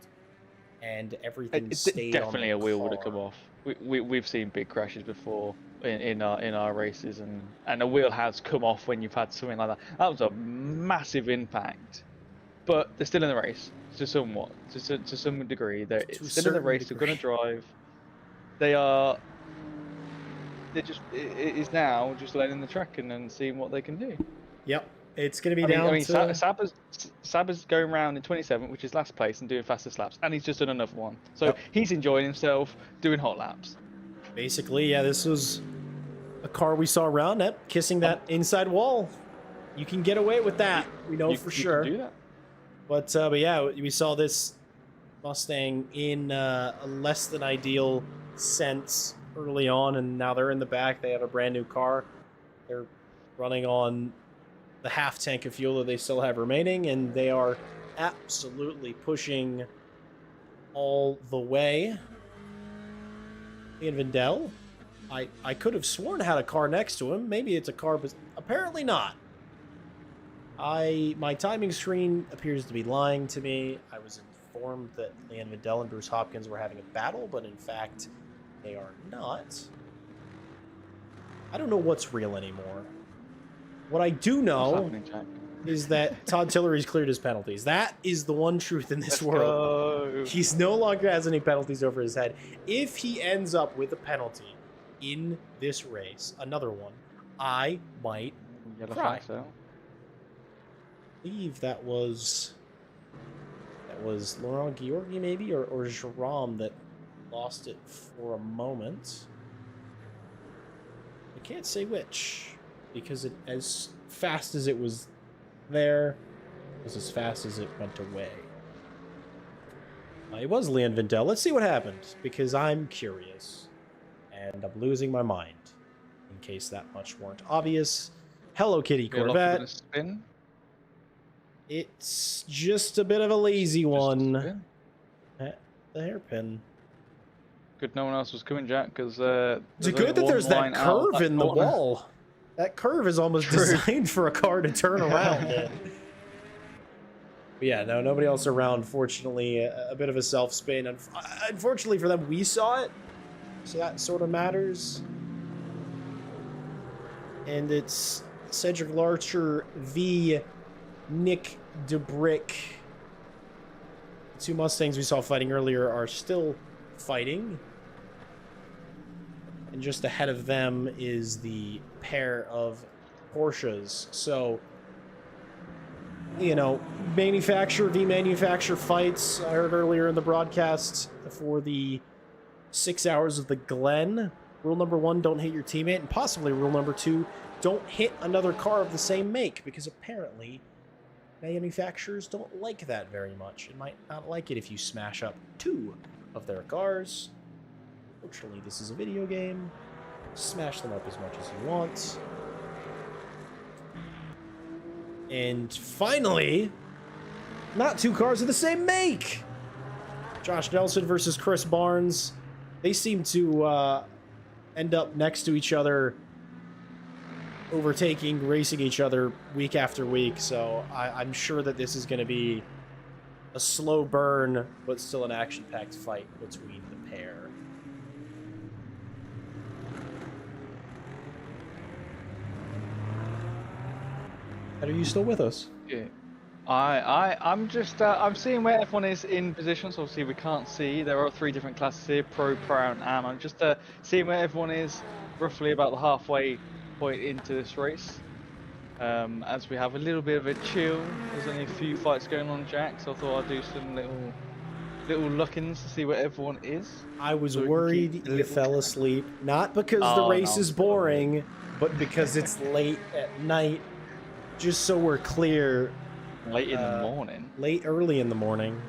and everything stayed definitely on the a wheel car. would have come off. We've seen big crashes before in our races, and a wheel has come off when you've had something like that. That was a massive impact, but they're still in the race to some degree. They're still in the race. They're going to drive. They're just it is now just letting the track in and seeing what they can do. Yep. It's going to be down to... Saba's going around in 27th, which is last place, and doing fastest laps, and he's just done another one. So he's enjoying himself doing hot laps. Basically, yeah, this was a car we saw around kissing that inside wall. You can get away with that, we know for sure. You can do that. But yeah, we saw this Mustang in a less than ideal sense early on, and now they're in the back. They have a brand new car. They're running on the half tank of fuel that they still have remaining, and they are absolutely pushing all the way. Ian Vindel, I could have sworn had a car next to him. Maybe it's a car, but apparently not. My timing screen appears to be lying to me. I was informed that Ian Vindel and Bruce Hopkins were having a battle, but in fact, they are not. I don't know what's real anymore. What I do know is that Todd Tillery's cleared his penalties. That is the one truth in this world. He's no longer has any penalties over his head. If he ends up with a penalty in this race, another one, I might cry. I believe that was Laurent Georgi maybe, or Jerome that lost it for a moment. I can't say which, because it, as fast as it was there, was as fast as it went away. It was Leon Vindel. Let's see what happened, because I'm curious, and I'm losing my mind, in case that much weren't obvious. Hello Kitty Corvette. Spin. It's just a bit of a lazy one. The hairpin. Good no one else was coming, Jack, because it's good that there's that curve in the wall. That curve is almost designed for a car to turn around in. But yeah, no, nobody else around. Fortunately, a bit of a self-spin. Unfortunately for them, we saw it, so that sort of matters. And it's Cedric Larcher v. Nick DeBrick. The two Mustangs we saw fighting earlier are still fighting. And just ahead of them is the pair of Porsches. So, you know, manufacturer v manufacturer fights. I heard earlier in the broadcast for the 6 hours of the Glen. Rule number 1, don't hit your teammate. And possibly rule number 2, don't hit another car of the same make. Because apparently, manufacturers don't like that very much. It might not like it if you smash up 2 of their cars. Fortunately, this is a video game. Smash them up as much as you want. And finally, not 2 cars of the same make! Josh Nelson versus Chris Barnes. They seem to end up next to each other, overtaking, racing each other week after week. So I'm sure that this is going to be a slow burn, but still an action-packed fight between the pair. Are you still with us? Yeah. I'm just I'm seeing where everyone is in positions. Obviously, we can't see. There are 3 different classes here: Pro, and Am. I'm just seeing where everyone is, roughly about the halfway point into this race. As we have a little bit of a chill. There's only a few fights going on, Jack. So I thought I'd do some little look-ins to see where everyone is. I was worried you fell asleep, not because the race is boring, but because it's late at night. Just so we're clear, late in the morning. Early in the morning.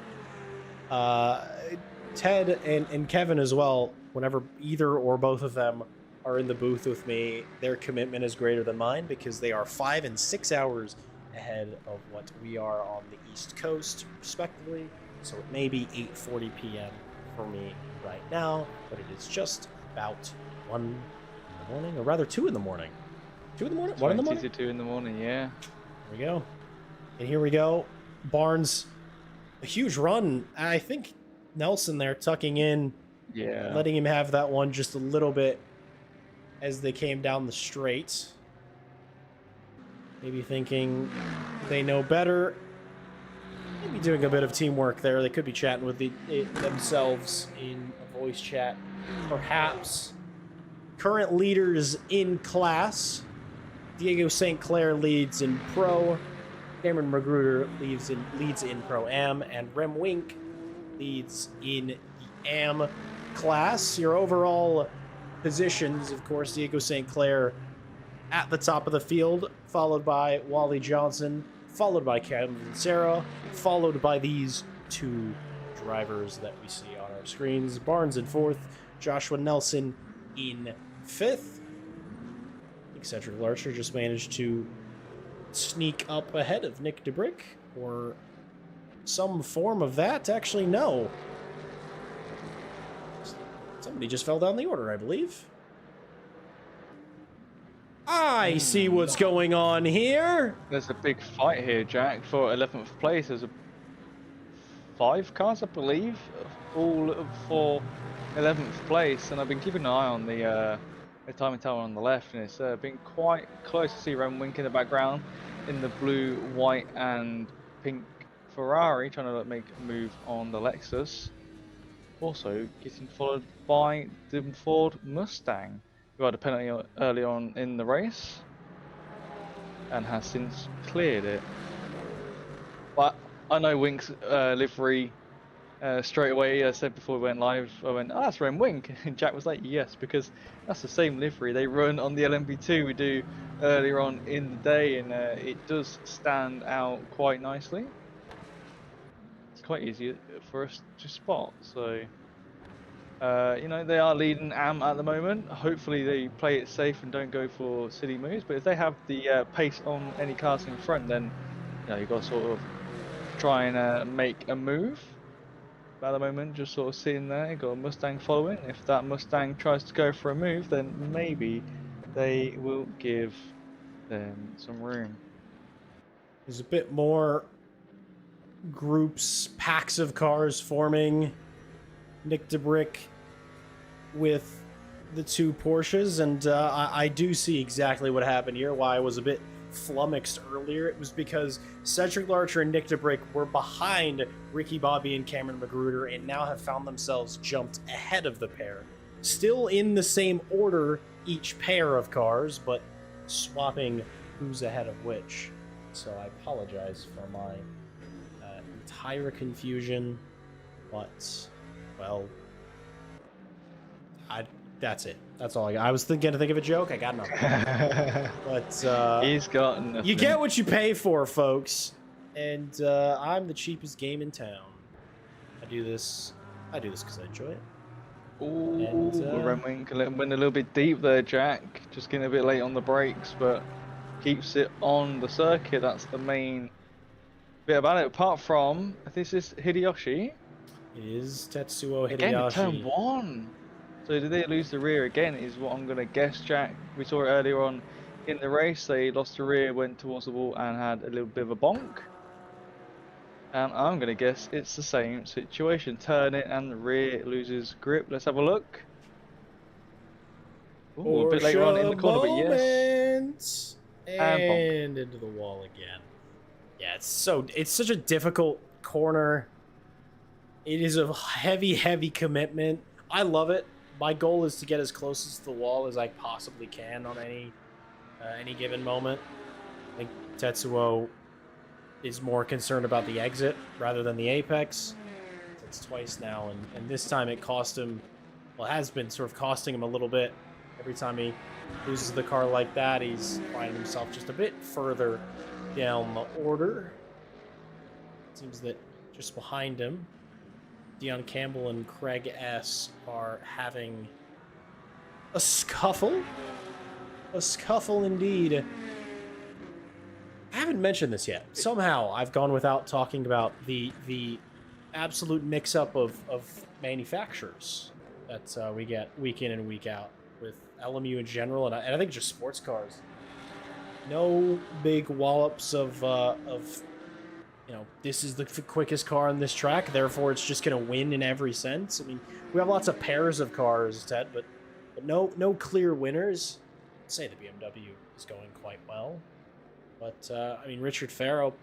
Ted and Kevin as well, whenever either or both of them are in the booth with me, their commitment is greater than mine because they are 5 and 6 hours ahead of what we are on the East Coast, respectively. so it may be 8:40 p.m. for me right now, but it is just about 1 in the morning, or rather 2 in the morning. 2 in the morning? 1 in the morning? 2 in the morning, yeah. There we go. And here we go. Barnes, a huge run. I think Nelson there tucking in, letting him have that one just a little bit as they came down the straight. Maybe thinking they know better. Maybe doing a bit of teamwork there. They could be chatting with themselves in a voice chat, perhaps. Current leaders in class. Diego St. Clair leads in Pro. Cameron Magruder leads in Pro-Am. And Rem Wink leads in the Am class. Your overall positions, of course, Diego St. Clair at the top of the field, followed by Wally Johnson, followed by Kevin Sarah, followed by these two drivers that we see on our screens. Barnes in 4th, Joshua Nelson in 5th. Cedric Larcher just managed to sneak up ahead of Nick DeBrick, or some form of that. Actually, no. Somebody just fell down the order, I believe. I see what's going on here. There's a big fight here, Jack, for 11th place. There's 5 cars, I believe, all for 11th place, and I've been keeping an eye on the timing tower on the left, and it's been quite close to see Rem Wink in the background in the blue, white, and pink Ferrari, trying to make a move on the Lexus. Also getting followed by the Ford Mustang, who had a penalty early on in the race and has since cleared it. But I know Wink's livery straight away. I said before we went live, I went, "Oh, that's Rem Wink," and Jack was like, "Yes, because that's the same livery they run on the LMP2 we do earlier on in the day, and it does stand out quite nicely. It's quite easy for us to spot." So, you know, they are leading Am at the moment. Hopefully they play it safe and don't go for silly moves. But if they have the pace on any cars in front, then you know, you've got to sort of try and make a move. At the moment, just sort of sitting there, you've got a Mustang following. If that Mustang tries to go for a move, then maybe they will give them some room. There's a bit more groups, packs of cars forming. Nick DeBrick with the 2 Porsches, and I do see exactly what happened here, why I was a bit flummoxed earlier. It was because Cedric Larcher and Nick DeBrick were behind Ricky Bobby and Cameron Magruder, and now have found themselves jumped ahead of the pair. Still in the same order, each pair of cars, but swapping who's ahead of which. So I apologize for my entire confusion, but, well, that's it. That's all I got. I was thinking to think of a joke. I got nothing. But he's got nothing. You get what you pay for, folks. And I'm the cheapest game in town. I do this because I enjoy it. Ooh, Rem Wink went a little bit deep there, Jack. Just getting a bit late on the brakes, but keeps it on the circuit. That's the main bit about it. Apart from, this is Hideyoshi. It is Tetsuo Hideyoshi. Again, turn 1. So did they lose the rear again, is what I'm going to guess, Jack. We saw it earlier on in the race. They lost the rear, went towards the wall, and had a little bit of a bonk. And I'm going to guess it's the same situation. Turn it, and the rear loses grip. Let's have a look. Ooh, a bit later on in the corner, but yes. And into the wall again. Yeah, it's such a difficult corner. It is a heavy commitment. I love it. My goal is to get as close to the wall as I possibly can on any given moment. I think Tetsuo is more concerned about the exit rather than the apex. It's twice now, and this time it cost him, well, it has been sort of costing him a little bit. Every time he loses the car like that, he's finding himself just a bit further down the order. It seems that just behind him, Dion Campbell and Craig S. are having a scuffle. A scuffle indeed. I haven't mentioned this yet. Somehow I've gone without talking about the absolute mix-up of manufacturers that we get week in and week out with LMU in general, and I think just sports cars. No big wallops of you know, this is the quickest car on this track, therefore it's just going to win in every sense. I mean, we have lots of pairs of cars, Ted, but no clear winners. I'd say the BMW is going quite well. But, I mean, Richard Farrow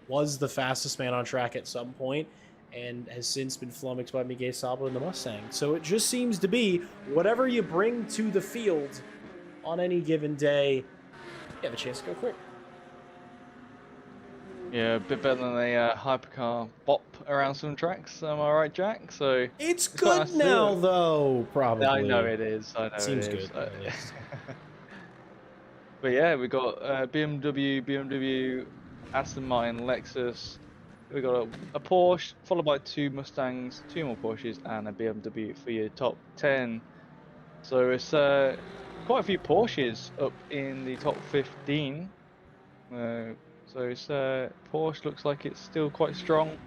was the fastest man on track at some point and has since been flummoxed by Miguel Sabo in the Mustang. So it just seems to be whatever you bring to the field on any given day, you have a chance to go quick. Yeah, a bit better than a hypercar bop around some tracks. Am I right, Jack? So it's good nice now, though. Probably. I know it is. I know it seems it is. Good. But yeah, we got BMW, Aston Martin, Lexus. We got a Porsche, followed by 2 Mustangs, 2 more Porsches, and a BMW for your top 10. So it's quite a few Porsches up in the top 15. So it's Porsche looks like it's still quite strong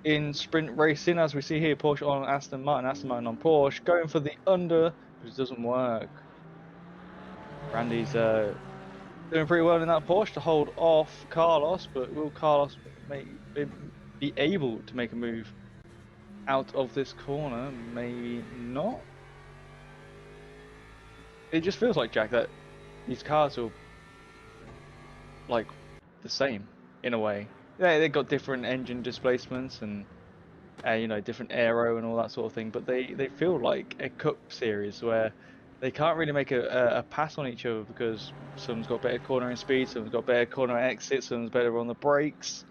in sprint racing, as we see here. Porsche on Aston Martin on Porsche, going for the under, which doesn't work. Randy's doing pretty well in that Porsche to hold off Carlos, but will Carlos be able to make a move out of this corner? Maybe not. It just feels like, Jack, that these cars are like the same in a way. Yeah, they've got different engine displacements and you know, different aero and all that sort of thing, but they feel like a cup series where they can't really make a pass on each other because someone's got better cornering speed, someone's got better corner exit, someone's better on the brakes,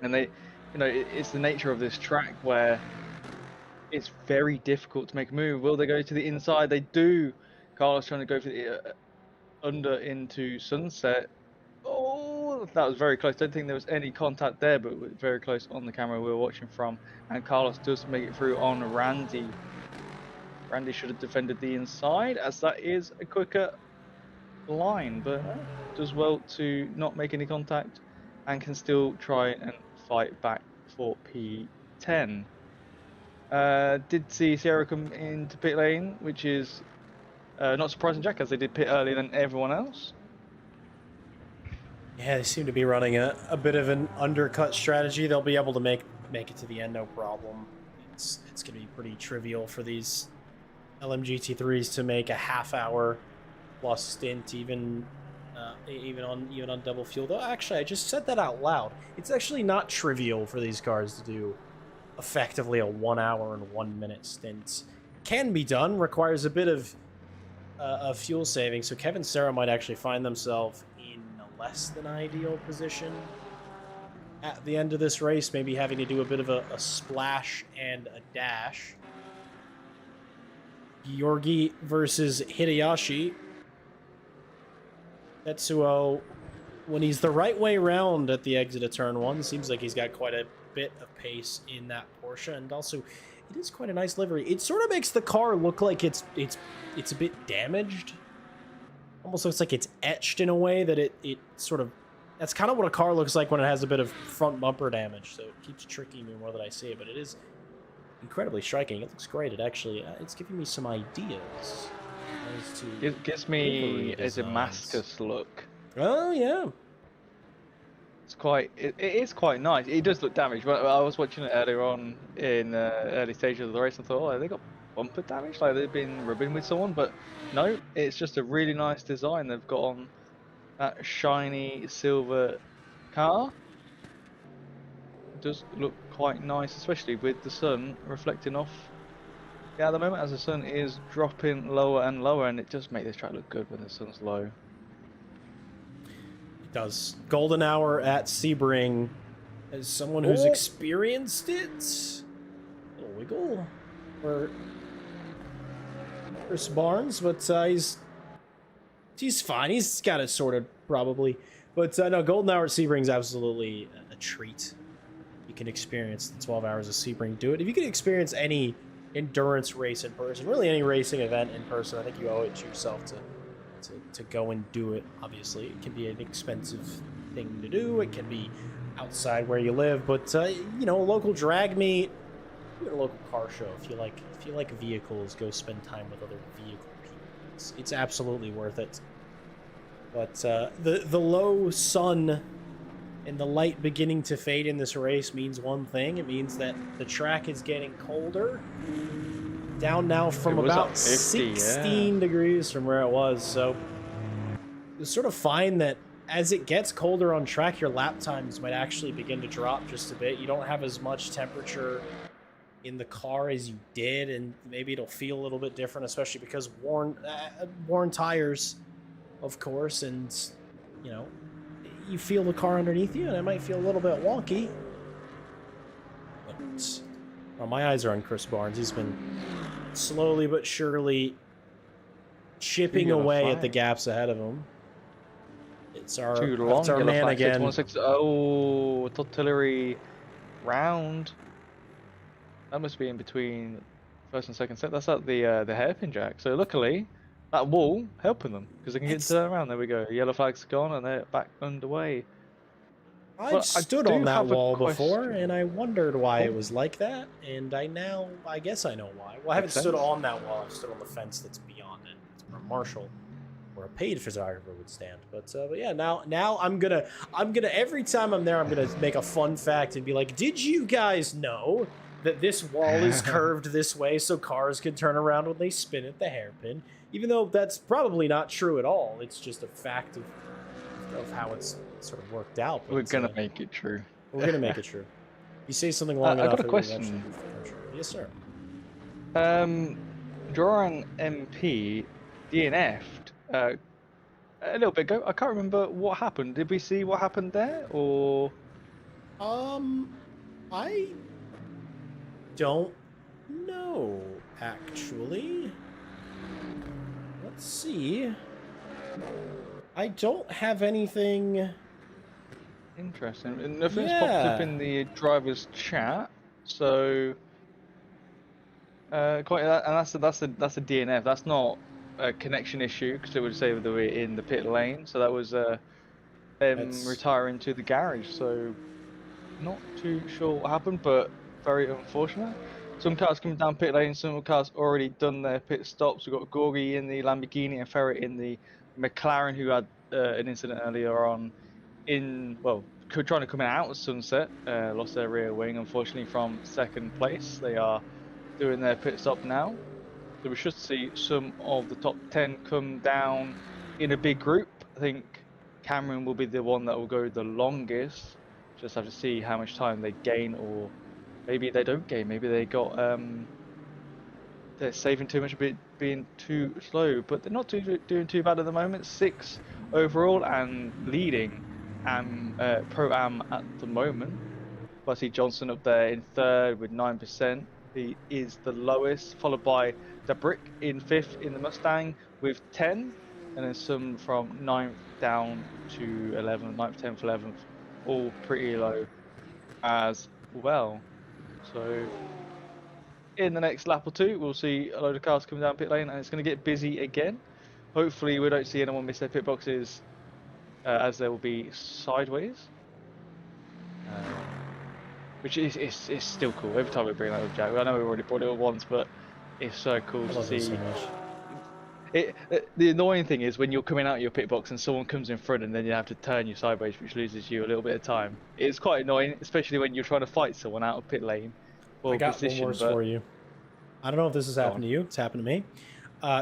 and they, you know, it's the nature of this track where it's very difficult to make a move. Will they go to the inside? They do. Carlos trying to go for the under into Sunset. Oh, that was very close. Don't think there was any contact there, but very close on the camera we were watching from. And Carlos does make it through on Randy. Randy should have defended the inside, as that is a quicker line, but does well to not make any contact and can still try and fight back for P10. Did see Sierra come into pit lane, which is not surprising, Jack, as they did pit earlier than everyone else. Yeah, they seem to be running a bit of an undercut strategy. They'll be able to make it to the end, no problem. It's going to be pretty trivial for these LMGT3s to make a half-hour plus stint, even on double fuel. Though actually, I just said that out loud. It's actually not trivial for these cars to do effectively a 1 hour and 1 minute stint. Can be done. Requires a bit of fuel saving. So Kevin Serra might actually find themselves in a less than ideal position at the end of this race, maybe having to do a bit of a splash and a dash. Georgi versus Hideyoshi. Tetsuo, when he's the right way around at the exit of turn 1, seems like he's got quite a bit of pace in that Porsche, and also it is quite a nice livery. It sort of makes the car look like it's a bit damaged. Almost looks like it's etched in a way that it sort of, that's kind of what a car looks like when it has a bit of front bumper damage. So it keeps tricking me more than I see it, but it is incredibly striking. It looks great. It actually, it's giving me some ideas. It gives me a Damascus look. Oh yeah, it's quite. It is quite nice. It does look damaged. But I was watching it earlier on in early stages of the race and thought, oh, they got bumper damage, like they've been rubbing with someone. But no, it's just a really nice design they've got on that shiny silver car. It does look quite nice, especially with the sun reflecting off. Yeah, at the moment, as the sun is dropping lower and lower, and it does make this track look good when the sun's low. It does. Golden hour at Sebring, as someone who's experienced it. A little wiggle for Chris Barnes, but he's fine. He's got it sorted, probably. But no, golden hour at Sebring is absolutely a treat. You can experience the 12 hours of Sebring. Do it. If you can experience any endurance race in person, really any racing event in person, I think you owe it to yourself to go and do it. Obviously, it can be an expensive thing to do. It can be outside where you live, but you know, a local drag meet, even a local car show. If you like vehicles, go spend time with other vehicle people. It's absolutely worth it. But the low sun and the light beginning to fade in this race means one thing. It means that the track is getting colder. Down now from about 16 degrees from where it was. So you sort of find that as it gets colder on track, your lap times might actually begin to drop just a bit. You don't have as much temperature in the car as you did, and maybe it'll feel a little bit different, especially because worn tires, of course, and you know, you feel the car underneath you, and it might feel a little bit wonky. But well, my eyes are on Chris Barnes. He's been slowly but surely chipping away at the gaps ahead of him. It's our man again. Oh, artillery round. That must be in between first and second set. That's at the hairpin jack. So luckily, that wall helping them because they can get to that round. There we go. Yellow flag's gone and they're back underway. I've stood on that wall before, and I wondered why it was like that, and I guess I know why. Well, I haven't stood on that wall. I've stood on the fence that's beyond it. It's where a marshal or a paid photographer would stand. But yeah, now I'm gonna every time I'm there, I'm gonna make a fun fact and be like, did you guys know that this wall is curved this way so cars can turn around when they spin at the hairpin? Even though that's probably not true at all. It's just a fact of how it's sort of worked out. We're gonna make it true. We're gonna make it true. You say something long enough. I got a question. Yes, sir. Drawing MP DNF'd a little bit ago. I can't remember what happened. Did we see what happened there, or? I don't know actually. Let's see. I don't have anything. Interesting. And nothing's popped up in the driver's chat, so and that's a DNF. That's not a connection issue because it would say that they were in the pit lane. So that was them retiring to the garage. So not too sure what happened, but very unfortunate. Some cars coming down pit lane. Some cars already done their pit stops. We've got Gorgie in the Lamborghini and Ferret in the McLaren, who had an incident earlier on trying to come out of Sunset, lost their rear wing, unfortunately, from second place. They are doing their pit stop now. So we should see some of the top 10 come down in a big group. I think Cameron will be the one that will go the longest. Just have to see how much time they gain, or maybe they don't gain. Maybe they got they're saving too much a bit, being too slow, but they're not doing too bad at the moment. 6 overall and leading Pro-Am at the moment. I see Johnson up there in 3rd with 9%. He is the lowest, followed by the Brick in 5th in the Mustang with 10, and then some from 9th down to 11th, 9th, 10th, 11th, all pretty low as well. So in the next lap or two, we'll see a load of cars coming down pit lane, and it's going to get busy again. Hopefully we don't see anyone miss their pit boxes, as there will be sideways, which is still cool. Every time we bring that up, Jack, I know we already brought it up once, but it's so cool to see. So the annoying thing is when you're coming out of your pit box and someone comes in front and then you have to turn you sideways, which loses you a little bit of time. It's quite annoying, especially when you're trying to fight someone out of pit lane. I got one worse for you. I don't know if this has happened to you. It's happened to me.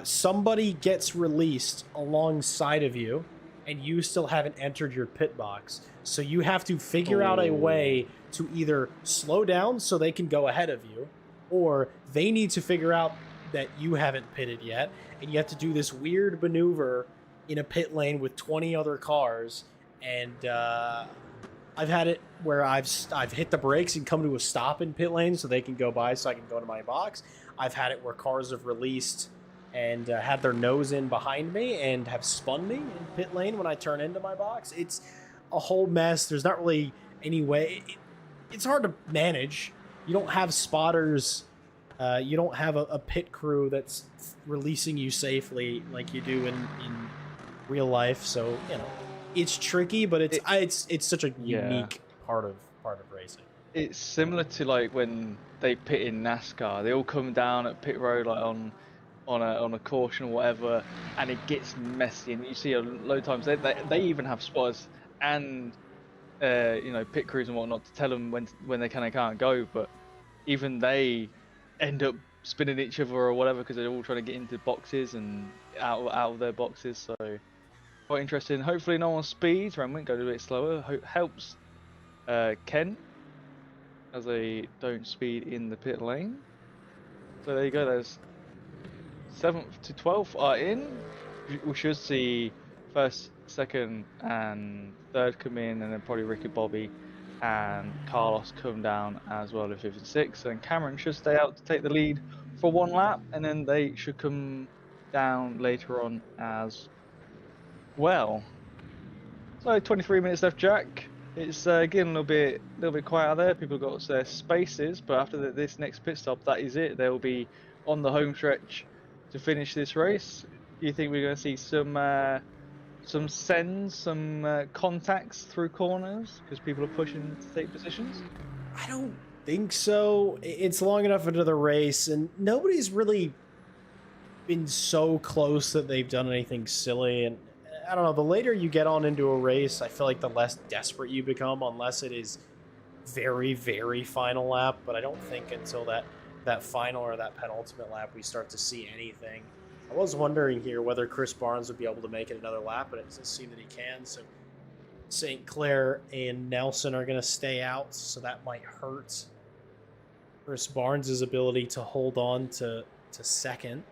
Somebody gets released alongside of you, and you still haven't entered your pit box. So you have to figure out a way to either slow down so they can go ahead of you, or they need to figure out that you haven't pitted yet, and you have to do this weird maneuver in a pit lane with 20 other cars. And I've had it where I've hit the brakes and come to a stop in pit lane so they can go by so I can go to my box. I've had it where cars have released and had their nose in behind me and have spun me in pit lane when I turn into my box. It's a whole mess. There's not really any way. It's hard to manage. You don't have spotters. You don't have a pit crew that's releasing you safely like you do in real life. So, you know, it's tricky, but it's such a unique part of racing. It's similar to like when they pit in NASCAR. They all come down at pit road like on a caution or whatever, and it gets messy. And you see a lot of times they even have spotters and pit crews and whatnot to tell them when they can and can't go. But even they end up spinning each other or whatever because they're all trying to get into boxes and out of their boxes. So quite interesting. Hopefully no one speeds. Ramwin goes a bit slower. Helps Ken as they don't speed in the pit lane. So there you go. There's 7th to 12th are in. We should see first, second, and third come in, and then probably Ricky, Bobby, and Carlos come down as well in 5th and 6th. And Cameron should stay out to take the lead for one lap, and then they should come down later on as well. So 23 minutes left, Jack. It's getting a little bit quiet out there. People got their spaces, but after this next pit stop, that is it. They'll be on the home stretch to finish this race. Do you think we're going to see some sends, some contacts through corners because people are pushing to take positions? I don't think so. It's long enough into the race, and nobody's really been so close that they've done anything silly. And I don't know, the later you get on into a race, I feel like the less desperate you become, unless it is very, very final lap. But I don't think until that final or that penultimate lap we start to see anything. I was wondering here whether Chris Barnes would be able to make it another lap, but it doesn't seem that he can. So St. Clair and Nelson are going to stay out, so that might hurt Chris Barnes' ability to hold on to second.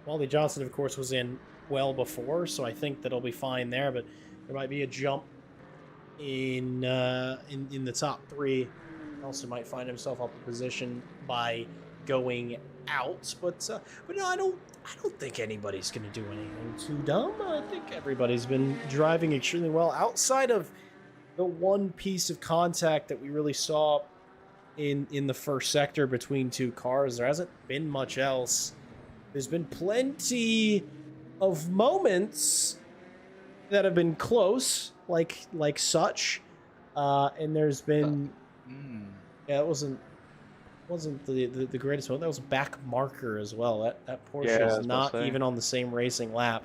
Wally Johnson, of course, was in well before, so I think that he'll be fine there, but there might be a jump in the top 3. Nelson might find himself up in position by going out, but no, I don't think anybody's going to do anything too dumb. I think everybody's been driving extremely well outside of the one piece of contact that we really saw in the first sector between two cars. There hasn't been much else. There's been plenty of moments that have been close, like such, and there's been it wasn't the greatest moment. That was back marker as well. That Porsche is not even on the same racing lap,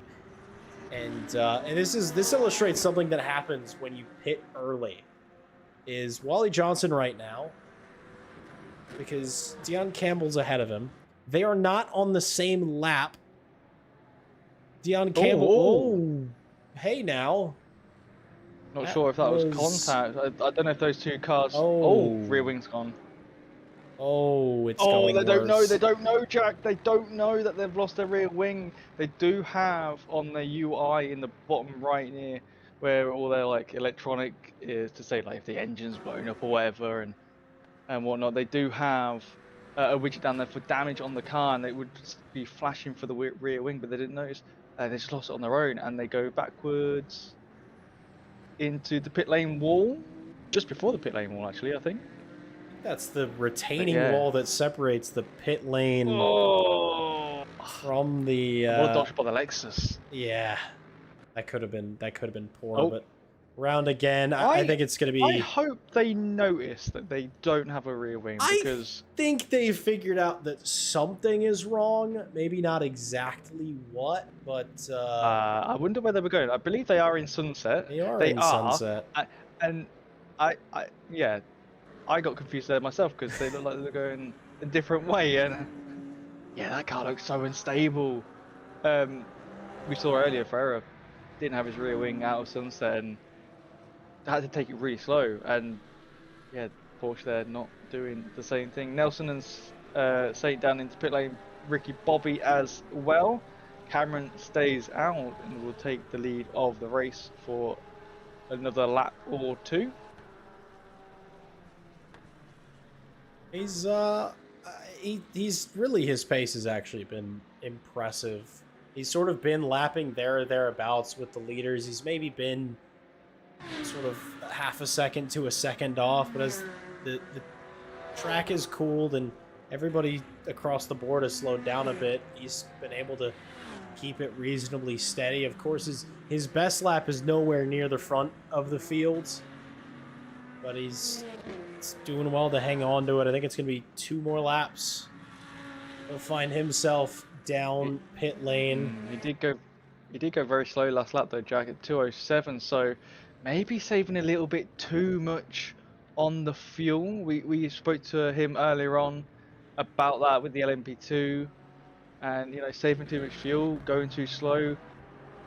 and this illustrates something that happens when you pit early. Is Wally Johnson right now, because Deion Campbell's ahead of him. They are not on the same lap. Deion Campbell. Hey now. Not sure if that was contact. I don't know if those two cars. Oh, rear wing's gone. Oh, it's going they don't know. worse. They don't know, Jack. They don't know that they've lost their rear wing. They do have on their UI in the bottom right near where all their like electronic is to say like if the engine's blown up or whatever and whatnot. They do have a widget down there for damage on the car, and they would be flashing for the rear wing, but they didn't notice. They just lost it on their own, and they go backwards into the pit lane wall, just before the pit lane wall, actually, I think. That's the retaining wall that separates the pit lane from the. What a dodge by the Lexus. Yeah, that could have been poor, but round again. I think it's going to be. I hope they notice that they don't have a rear wing because I think they figured out that something is wrong. Maybe not exactly what, but I wonder where they were going. I believe they are in Sunset. They are in Sunset, and I got confused there myself because they look like they're going a different way, and that car looks so unstable. We saw earlier Ferreira didn't have his rear wing out of Sunset and had to take it really slow, and Porsche there not doing the same thing. Nelson and Saint down into pit lane, Ricky, Bobby as well. Cameron stays out and will take the lead of the race for another lap or two. He's really, his pace has actually been impressive. He's sort of been lapping there or thereabouts with the leaders. He's maybe been sort of half a second to a second off, but as the track has cooled and everybody across the board has slowed down a bit, he's been able to keep it reasonably steady. Of course, his best lap is nowhere near the front of the field, but he's doing well to hang on to it. I think it's going to be 2 more laps. He'll find himself down pit lane. He did go very slow last lap though, Jack, at 2:07. So maybe saving a little bit too much on the fuel. We spoke to him earlier on about that with the LMP2, and you know, saving too much fuel, going too slow,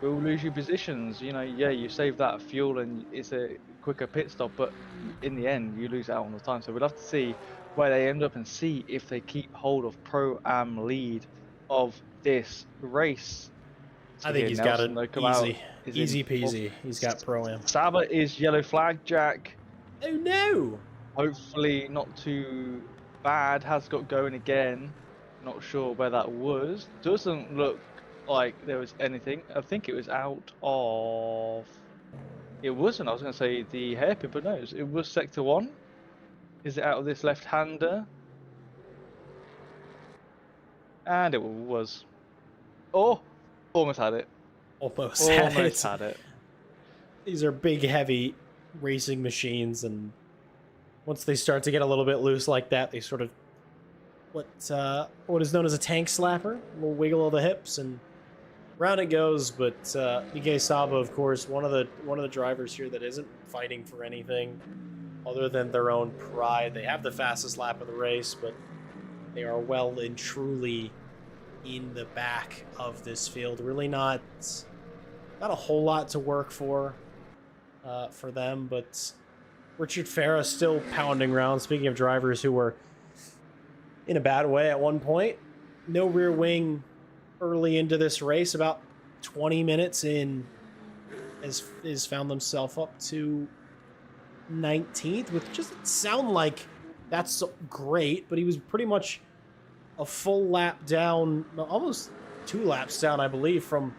will lose you positions. You know, yeah, you save that fuel and it's a quicker pit stop, but in the end you lose out on the time. So we'll have to see where they end up and see if they keep hold of Pro-Am lead of this race. I think he's Nelson, got it though, easy peasy. He's got Pro-Am. Saba is yellow flag, Jack. Oh no! Hopefully not too bad. Has got going again. Not sure where that was. Doesn't look like there was anything. I think it was out of... It wasn't. I was going to say the hairpin, but no, it was sector 1. Is it out of this left-hander? And it was. Oh! Almost had it. Almost had it. These are big, heavy racing machines, and once they start to get a little bit loose like that, they sort of what is known as a tank slapper. A little wiggle of the hips, and round it goes. But Miguel Saba, of course, one of the drivers here that isn't fighting for anything other than their own pride. They have the fastest lap of the race, but they are well and truly in the back of this field. Really not a whole lot to work for them, but Richard Farah still pounding around. Speaking of drivers who were in a bad way at one point, no rear wing early into this race, about 20 minutes in, has found themselves up to 19th, which doesn't sound like that's great, but he was pretty much a full lap down, almost 2 laps down, I believe, from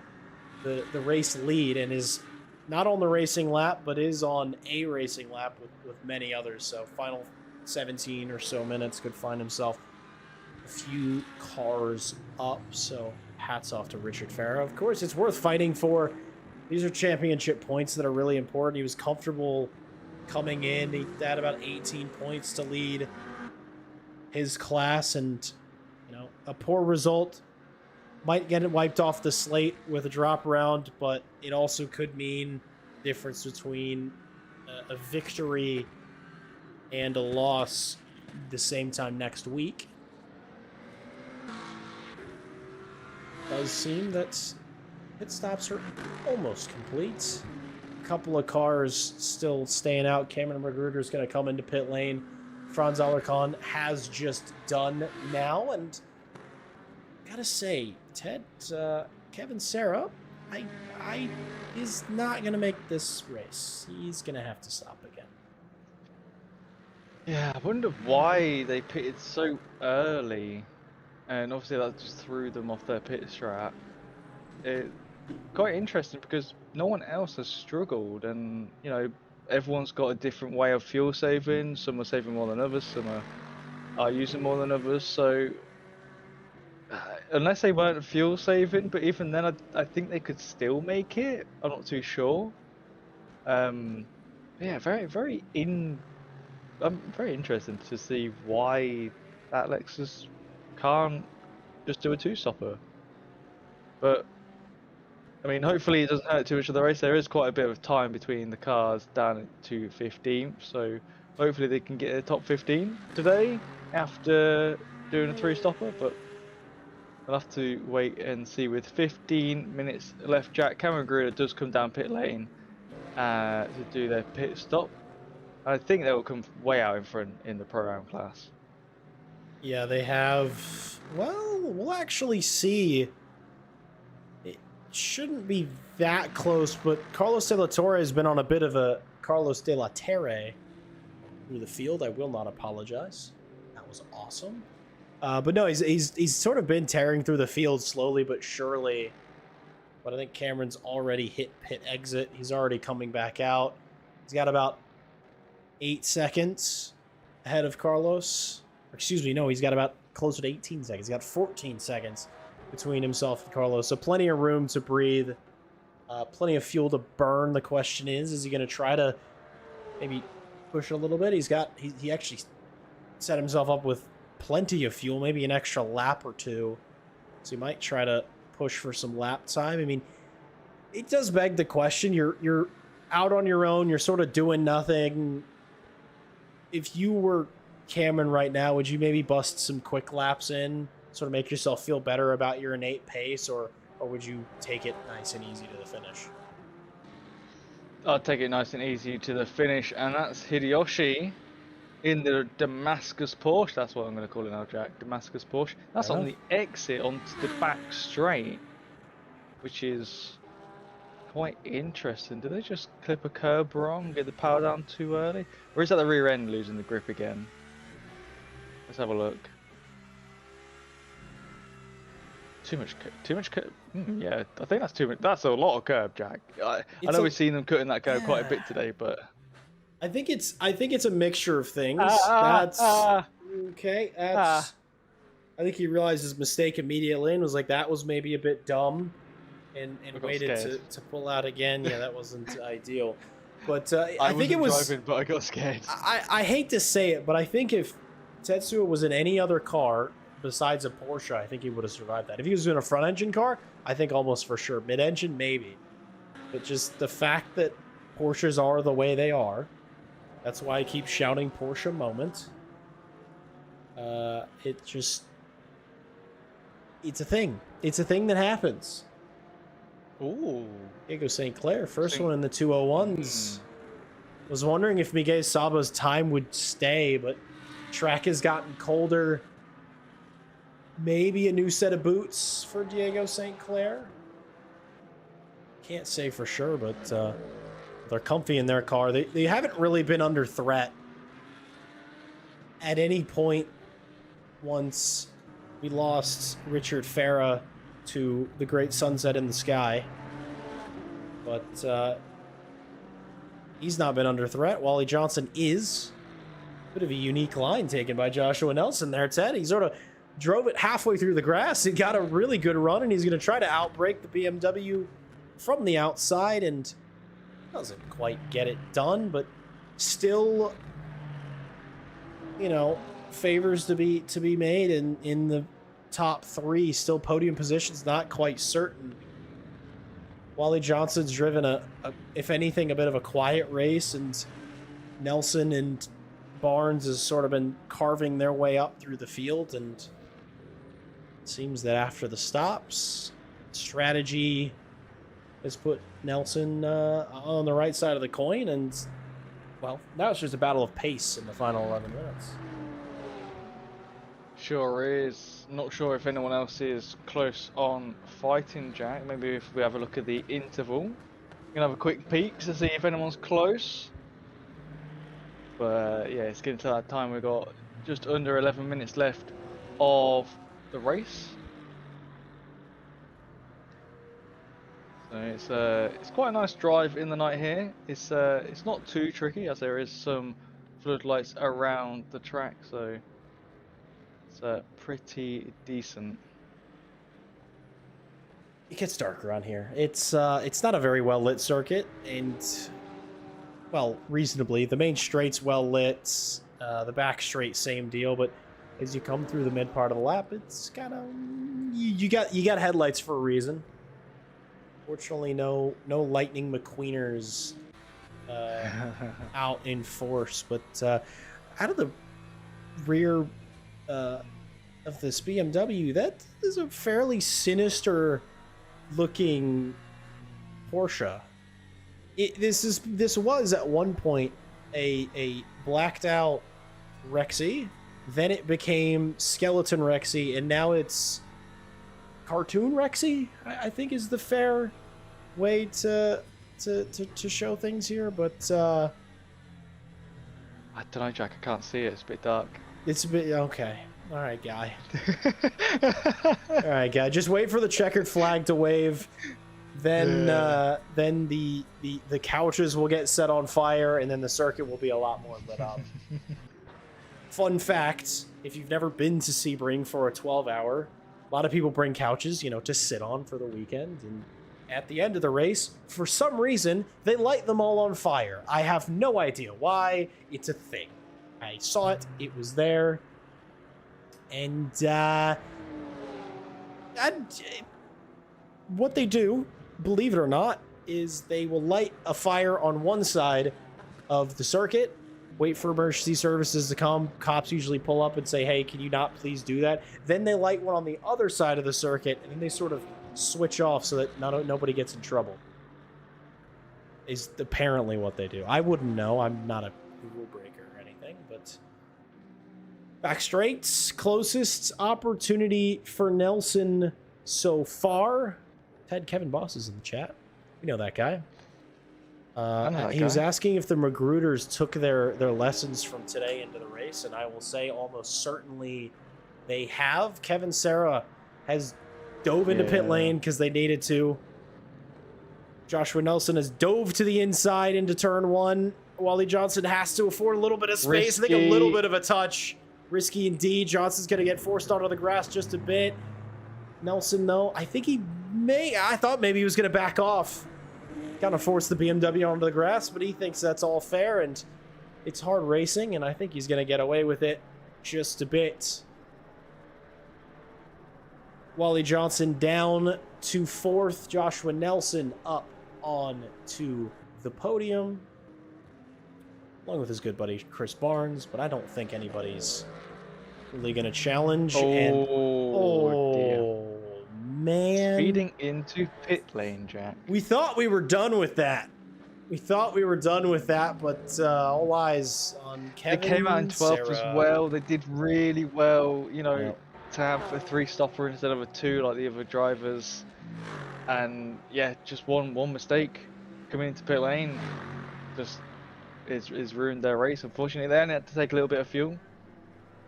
the race lead, and is not on the racing lap, but is on a racing lap with many others. So final 17 or so minutes could find himself a few cars up. So hats off to Richard Farah. Of course, it's worth fighting for. These are championship points that are really important. He was comfortable coming in. He had about 18 points to lead his class, and you know, a poor result might get it wiped off the slate with a drop round, but it also could mean difference between a victory and a loss the same time next week. Does seem that pit stops are almost complete. A couple of cars still staying out. Cameron Magruder is going to come into pit lane. Franz Alarcon has just done now, and gotta say, Ted, Kevin Serra, is not gonna make this race. He's gonna have to stop again. Yeah, I wonder why they pitted so early, and obviously that just threw them off their pit strat. It's quite interesting because no one else has struggled, and you know, everyone's got a different way of fuel saving. Some are saving more than others, some are using more than others. So unless they weren't fuel saving, but even then I think they could still make it. I'm not too sure. Yeah, I'm very interested to see why that Lexus can't just do a 2-stopper. But I mean, hopefully it doesn't hurt too much of the race. There is quite a bit of time between the cars down to 15th, so hopefully they can get a top 15 today after doing a 3-stopper, but we'll have to wait and see. With 15 minutes left, Jack, Cameron Gruder does come down pit lane to do their pit stop. I think they will come way out in front in the Pro-Am class. Yeah, they have... Well, we'll actually see. It shouldn't be that close, but Carlos De La Torre has been on a bit of a Carlos De La Terre through the field. I will not apologize. That was awesome. But no, he's sort of been tearing through the field slowly but surely. But I think Cameron's already hit pit exit. He's already coming back out. He's got about 8 seconds ahead of Carlos. Or excuse me, no, he's got about closer to 18 seconds. He's got 14 seconds between himself and Carlos. So plenty of room to breathe. Plenty of fuel to burn. The question is he going to try to maybe push a little bit. He actually set himself up with plenty of fuel, maybe an extra lap or two. So he might try to push for some lap time. I mean, it does beg the question. You're out on your own. You're sort of doing nothing. If you were Cameron right now, would you maybe bust some quick laps in, sort of make yourself feel better about your innate pace, or would you take it nice and easy to the finish? I'll take it nice and easy to the finish, and that's Hideyoshi in the Damascus Porsche. That's what I'm going to call it now, Jack. Damascus Porsche. That's on the exit onto the back straight, which is quite interesting. Did they just clip a curb wrong, get the power down too early? Or is that the rear end losing the grip again? Let's have a look. Too much curb. Yeah, I think that's too much. That's a lot of curb, Jack. I know we've seen them cutting that curb quite a bit today, but I think it's a mixture of things. Okay. I think he realized his mistake immediately and was like, that was maybe a bit dumb, and waited to pull out again. Yeah, that wasn't ideal. But I think it was driving, but I got scared. I hate to say it, but I think if Tetsuya was in any other car besides a Porsche, I think he would have survived that. If he was in a front engine car, I think almost for sure. Mid engine, maybe. But just the fact that Porsches are the way they are, that's why I keep shouting Porsche moment. It's a thing. It's a thing that happens. Ooh. Diego St. Clair, first one in the 201s. Was wondering if Miguel Saba's time would stay, but track has gotten colder. Maybe a new set of boots for Diego St. Clair. Can't say for sure, but they're comfy in their car. They haven't really been under threat at any point once we lost Richard Farah to the great sunset in the sky. But he's not been under threat. Wally Johnson is. Bit of a unique line taken by Joshua Nelson there, Ted. He sort of drove it halfway through the grass. He got a really good run, and he's going to try to outbrake the BMW from the outside, and doesn't quite get it done, but still, you know, favors to be made in the top three. Still podium positions, not quite certain. Wally Johnson's driven if anything, a bit of a quiet race, and Nelson and Barnes has sort of been carving their way up through the field, and it seems that after the stops, strategy has put Nelson on the right side of the coin, and, well, now it's just a battle of pace in the final 11 minutes. Sure is. Not sure if anyone else is close on fighting, Jack. Maybe if we have a look at the interval. We're going to have a quick peek to see if anyone's close. But yeah, it's getting to that time. We've got just under 11 minutes left of the race. So it's quite a nice drive in the night here. It's not too tricky, as there is some floodlights around the track, so it's pretty decent. It gets dark around here. It's not a very well lit circuit, and, well, reasonably. The main straight's well lit. The back straight, same deal. But as you come through the mid part of the lap, it's kind of you got headlights for a reason. Fortunately, no Lightning McQueeners out in force. But out of the rear of this BMW, that is a fairly sinister looking Porsche. This was at one point a blacked out Rexy, then it became skeleton Rexy, and now it's cartoon Rexy, I think is the fair way to show things here. But I don't know, Jack, I can't see it. It's a bit dark. It's a bit okay. All right, guy. All right, guy. Just wait for the checkered flag to wave. Then the couches will get set on fire, and then the circuit will be a lot more lit up. Fun fact, if you've never been to Sebring for a 12-hour, a lot of people bring couches, to sit on for the weekend, and at the end of the race, for some reason, they light them all on fire. I have no idea why. It's a thing. I saw it. It was there. And what they do, believe it or not, is they will light a fire on one side of the circuit, wait for emergency services to come. Cops usually pull up and say, hey, can you not please do that? Then they light one on the other side of the circuit, and then they sort of switch off so that nobody gets in trouble. Is apparently what they do. I wouldn't know. I'm not a rule breaker or anything, but... Back straight, closest opportunity for Nelson so far. Ted Kevin Boss is in the chat. We know that guy. He was asking if the Magruders took their lessons from today into the race, and I will say almost certainly they have. Kevin Serra has dove into pit lane because they needed to. Joshua Nelson has dove to the inside into turn one. Wally Johnson has to afford a little bit of space. Risky. I think a little bit of a touch. Risky indeed. Johnson's going to get forced onto the grass just a bit. Nelson, though, I think he may... I thought maybe he was going to back off. Kind of force the BMW onto the grass, but he thinks that's all fair, and it's hard racing, and I think he's going to get away with it just a bit. Wally Johnson down to fourth. Joshua Nelson up on to the podium, along with his good buddy Chris Barnes, but I don't think anybody's really going to challenge. Dear. Man. Speeding into pit lane, Jack. We thought we were done with that. But all eyes on Kevin. They came out in 12th as well. They did really well, you know, Yep. to have a 3-stopper instead of a 2 like the other drivers. And yeah, just one mistake coming into pit lane just is ruined their race. Unfortunately, they only had to take a little bit of fuel.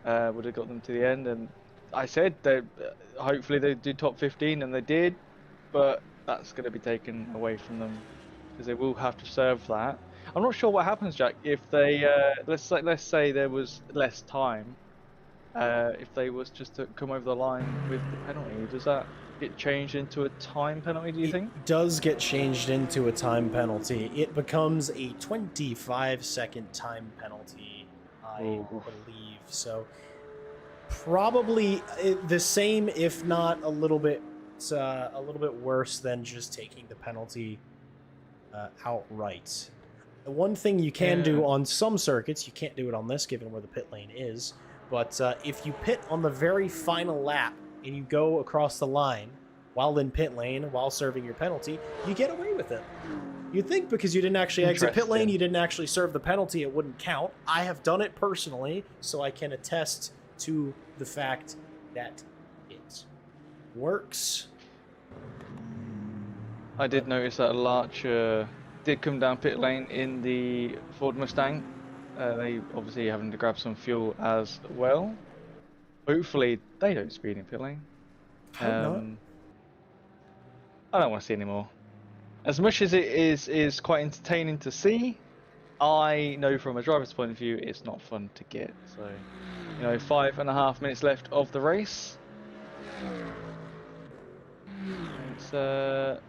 Would have got them to the end, and I said that hopefully they do top 15, and they did, but that's going to be taken away from them because they will have to serve that. I'm not sure what happens, Jack, if they let's say there was less time. If they was just to come over the line with the penalty, does that get changed into a time penalty, do you think? It does get changed into a time penalty. It becomes a 25-second time penalty, I believe. So probably the same, if not a little bit worse than just taking the penalty outright. The one thing you can do on some circuits, you can't do it on this given where the pit lane is, but if you pit on the very final lap and you go across the line while in pit lane, while serving your penalty, you get away with it. You'd think because you didn't actually exit pit lane, you didn't actually serve the penalty, it wouldn't count. I have done it personally, so I can attest to the fact that it works. I did notice that Larcher did come down pit lane in the Ford Mustang. They obviously having to grab some fuel as well. Hopefully they don't speed in pit lane. I hope not. I don't want to see anymore. As much as it is quite entertaining to see, I know from a driver's point of view it's not fun to get. So, you know, 5.5 minutes left of the race. It's a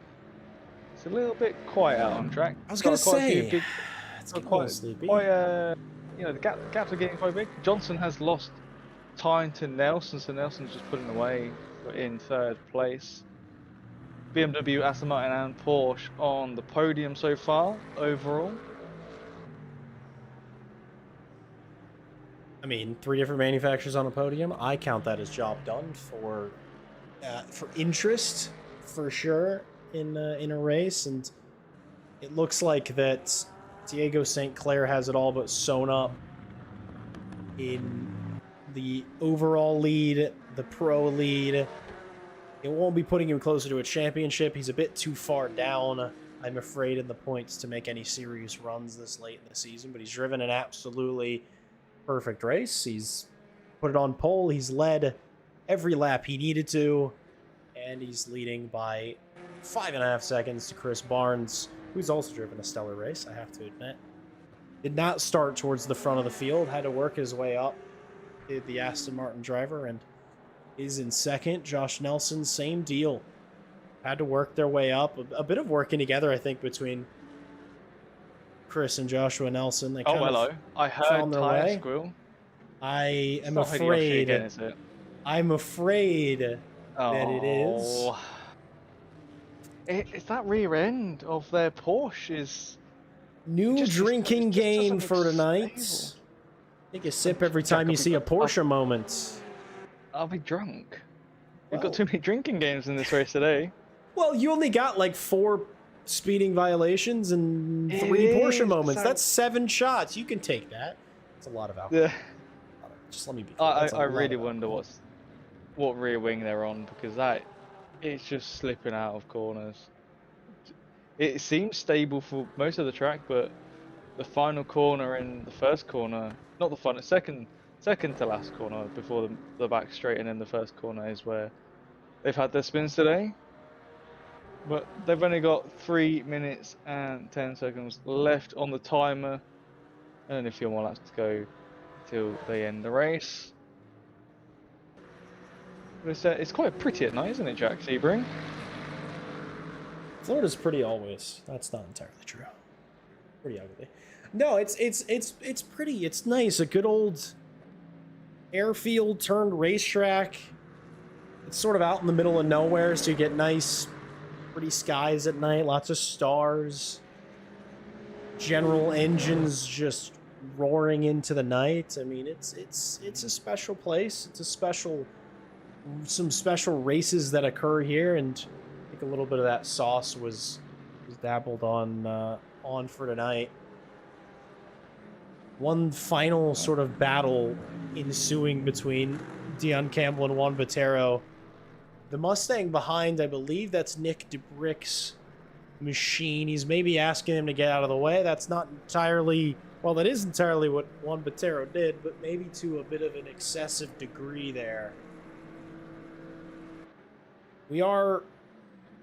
little bit quiet out on track. I was going to say, it's quite sleepy. you know, the gaps are getting quite big. Johnson has lost time to Nelson, so Nelson's just putting away in third place. BMW, Aston Martin and Porsche on the podium so far, overall. I mean, 3 different manufacturers on a podium. I count that as job done for interest, for sure, in a race. And it looks like that Diego St. Clair has it all but sewn up in the overall lead, the pro lead. It won't be putting him closer to a championship. He's a bit too far down, I'm afraid, in the points to make any serious runs this late in the season. But he's driven an absolutely perfect race. He's put it on pole. He's led every lap he needed to. And he's leading by 5.5 seconds to Chris Barnes, who's also driven a stellar race, I have to admit. Did not start towards the front of the field. Had to work his way up, the Aston Martin driver, and is in second. Josh Nelson, same deal. had to work their way up. A bit of working together, I think, between Chris and Joshua Nelson. They Oh, kind hello. of I found heard their tire way. squeal. I It's am not Hideyoshi afraid. again, is it? I'm afraid that it is. Oh. It's that rear end of their Porsche is New drinking it just game doesn't for look tonight. stable. Take a sip every Jack, time you see a Porsche moment. I'll be drunk. We've Well, got too many drinking games in this race today. well, you only got like 4 speeding violations and It 3 Porsche is, moments. so- That's 7 shots. You can take that. It's a lot of alcohol. Yeah. Just let me be clear. That's a I lot really of wonder alcohol. what rear wing they're on, because it's just slipping out of corners. It seems stable for most of the track, but the final corner and the first corner, not the final, second to last corner before the back straight, and then the first corner is where they've had their spins today. But they've only got 3 minutes and 10 seconds left on the timer, and only a few more laps to go till they end the race. But it's quite pretty at night, isn't it, Jack Sebring? Florida's pretty always. That's not entirely true. Pretty ugly. No, it's pretty. It's nice. A good old airfield turned racetrack. It's sort of out in the middle of nowhere, so you get nice, pretty skies at night. Lots of stars. General engines just roaring into the night. I mean, it's a special place. It's a some special races that occur here, and I think a little bit of that sauce was dabbled on for tonight. One final sort of battle ensuing between Dion Campbell and Juan Botero. The Mustang behind, I believe that's Nick DeBrick's machine. He's maybe asking him to get out of the way. That's not entirely, well, that is entirely what Juan Botero did, but maybe to a bit of an excessive degree there. We are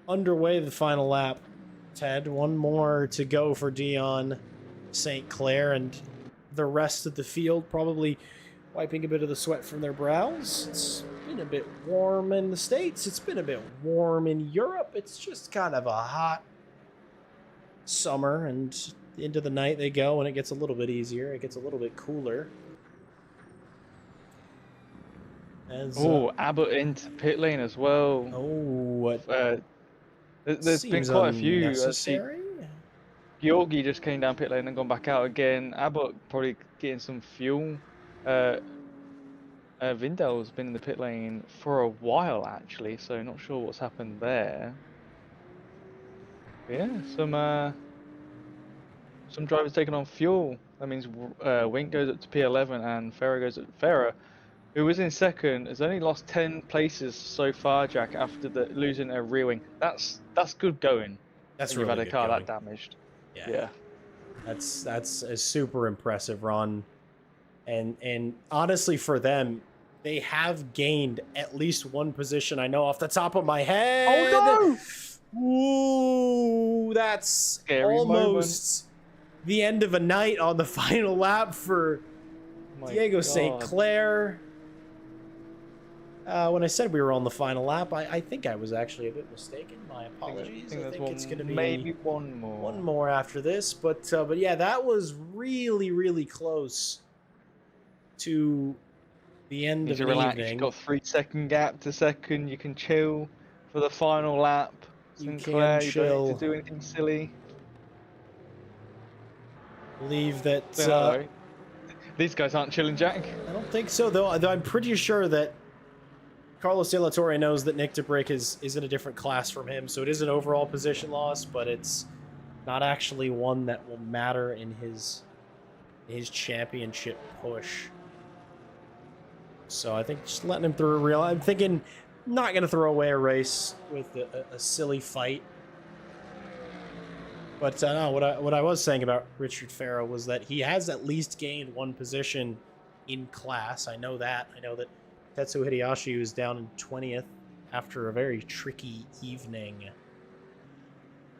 underway the final lap, Ted. One more to go for Dion St. Clair, and the rest of the field probably wiping a bit of the sweat from their brows. It's been a bit warm in the States. It's been a bit warm in Europe. It's just kind of a hot summer, and into the night they go, and it gets a little bit easier. It gets a little bit cooler. Abbott into pit lane as well. There's been quite a few. Unnecessary. Georgi just came down pit lane and gone back out again. Abbott probably getting some fuel. Vindel's been in the pit lane for a while actually, so not sure what's happened there. But yeah, some drivers taking on fuel. That means Wink goes up to P11 and Farah goes up to Farah, who was in second, has only lost 10 places so far, Jack, after losing a rear wing. That's good going. That's when really you've had a car going. that damaged. Yeah. That's a super impressive run. And honestly, for them, they have gained at least one position. I know off the top of my head. Oh no! Ooh, that's Scary almost the end of a night on the final lap for Diego St. Clair. When I said we were on the final lap, I think I was actually a bit mistaken. My apologies. I think it's going to be maybe one more. One more after this, but yeah, that was really, really close to the end of the evening. You've got 3-second gap to second. You can chill for the final lap. Sinclair, you don't need to do anything silly. Believe that these guys aren't chilling, Jack. I don't think so, though I'm pretty sure that Carlos De La Torre knows that Nick DeBrick is in a different class from him, so it is an overall position loss, but it's not actually one that will matter in his championship push. So I think just letting him through a real... I'm thinking not going to throw away a race with a silly fight. But no, what I was saying about Richard Farah was that he has at least gained one position in class. I know that. I know that Tetsuo Hideyoshi was down in 20th after a very tricky evening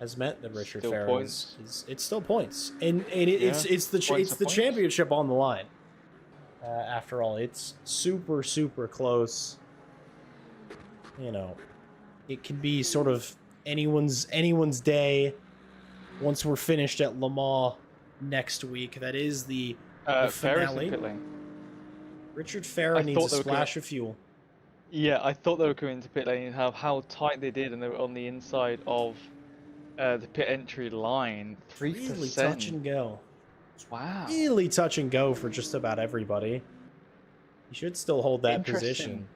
has meant that Richard Farah is it's still points. And it's the championship on the line. After all, it's super, super close. You know, it can be sort of anyone's day once we're finished at Le Mans next week. That is the finale. Pit lane. Richard Farah needs a splash of fuel. Yeah, I thought they were coming into pit lane and how tight they did, and they were on the inside of the pit entry line. 3%. Really touch and go. Wow. Really touch and go for just about everybody. You should still hold that position.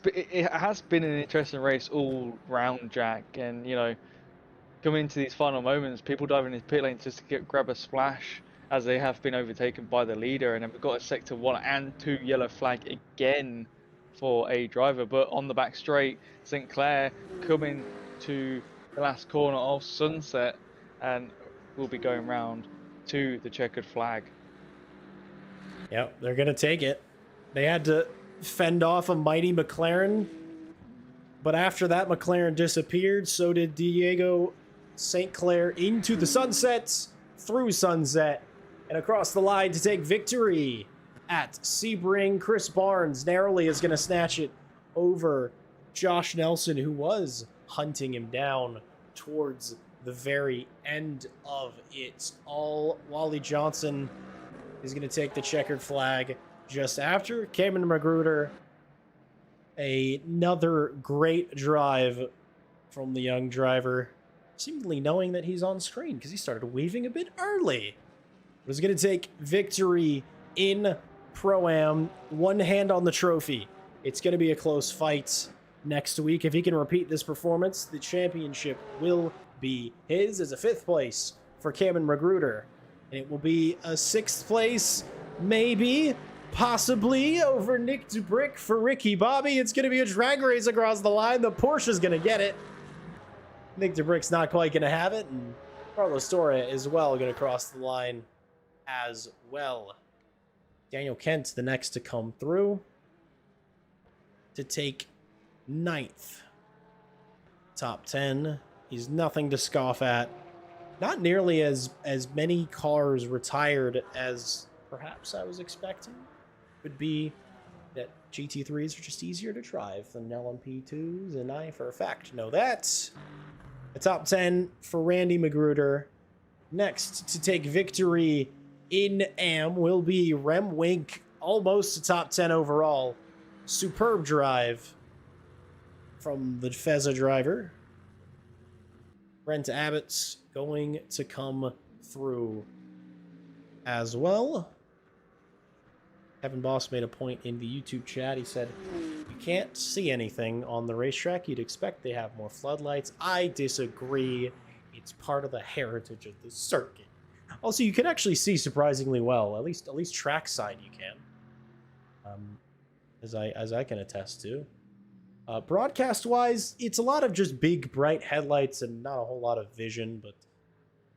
It has been an interesting race all round, Jack, and you know, coming into these final moments, people diving into pit lane just to grab a splash, as they have been overtaken by the leader, and then we've got a sector 1 and 2 yellow flag again for a driver. But on the back straight, St. Clair coming to the last corner of Sunset, and will be going round to the checkered flag. Yep, they're gonna take it. They had to fend off a mighty McLaren, but after that McLaren disappeared, so did Diego St. Clair into the sunsets, through Sunset, and across the line to take victory at Sebring. Chris Barnes narrowly is going to snatch it over Josh Nelson, who was hunting him down towards the very end of it all. Wally Johnson is going to take the checkered flag just after. Cameron Magruder, another great drive from the young driver, seemingly knowing that he's on screen because he started waving a bit early. Was going to take victory in Pro-Am. One hand on the trophy. It's going to be a close fight next week. If he can repeat this performance, the championship will be his. As a 5th place for Cameron Magruder. And it will be a 6th place, maybe, possibly, over Nick Dubrick for Ricky Bobby. It's going to be a drag race across the line. The Porsche's going to get it. Nick Dubrick's not quite going to have it. And Carlos Torre as well going to cross the line as well. Daniel Kent, the next to come through to take 9th. Top 10. He's nothing to scoff at. Not nearly as many cars retired as perhaps I was expecting. Would be that GT3s are just easier to drive than LMP2s, and I for a fact know that. The top 10 for Randy Magruder. Next to take victory in AM will be Rem Wink, almost a top 10 overall. Superb drive from the Feza driver. Brent Abbott's going to come through as well. Kevin Boss made a point in the YouTube chat. He said, you can't see anything on the racetrack. You'd expect they have more floodlights. I disagree. It's part of the heritage of the circuit. Also, you can actually see surprisingly well. At least trackside you can. As I can attest to. Broadcast-wise, it's a lot of just big, bright headlights and not a whole lot of vision, but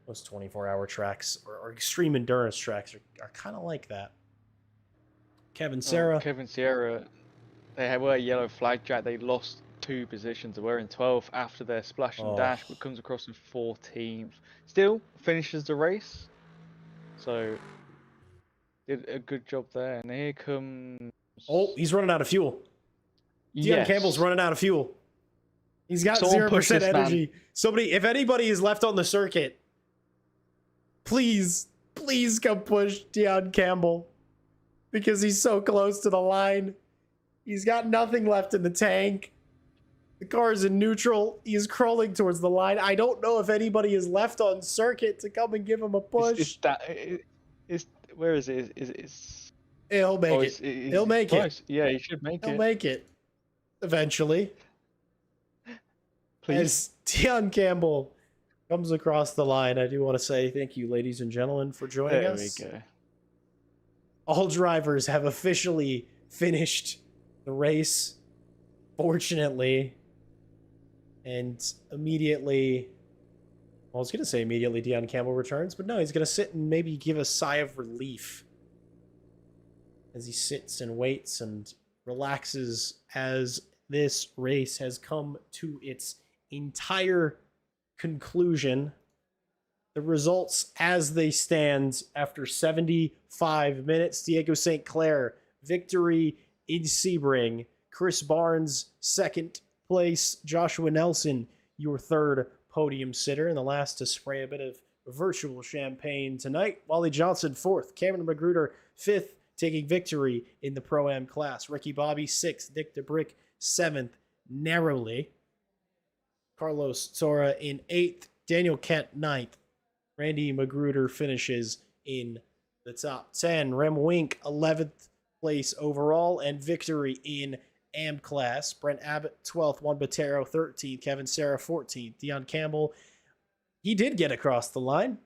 most 24-hour tracks or extreme endurance tracks are kind of like that. Kevin Sierra, they were a yellow flag, Jack. They lost 2 positions. They were in 12th after their splash and dash, but comes across in 14th. Still finishes the race, so did a good job there. And here comes... Oh, he's running out of fuel. Yes. Dion Campbell's running out of fuel. He's got 0% energy. Somebody, if anybody is left on the circuit, please come push Dion Campbell. Because he's so close to the line. He's got nothing left in the tank. The car is in neutral. He is crawling towards the line. I don't know if anybody is left on circuit to come and give him a push. Where is it? He'll make it. He'll make it. Yeah, he should make it. He'll make it. Eventually. Please. As Dion Campbell comes across the line, I do want to say thank you, ladies and gentlemen, for joining us. There we go. All drivers have officially finished the race, fortunately. And immediately, well, I was going to say immediately Dion Campbell returns, but no, he's going to sit and maybe give a sigh of relief as he sits and waits and relaxes as this race has come to its entire conclusion. The results as they stand after 75 minutes. Diego St. Clair, victory in Sebring. Chris Barnes, 2nd place. Joshua Nelson, your third podium sitter and the last to spray a bit of virtual champagne tonight. Wally Johnson, 4th. Cameron Magruder, 5th, taking victory in the Pro-Am class. Ricky Bobby, 6th. Nick DeBrick, 7th, narrowly. Carlos Tora in 8th. Daniel Kent, 9th. Randy Magruder finishes in the top 10. Rem Wink, 11th place overall, and victory in AM class. Brent Abbott, 12th. Juan Botero, 13th. Kevin Serra, 14th. Dion Campbell, he did get across the line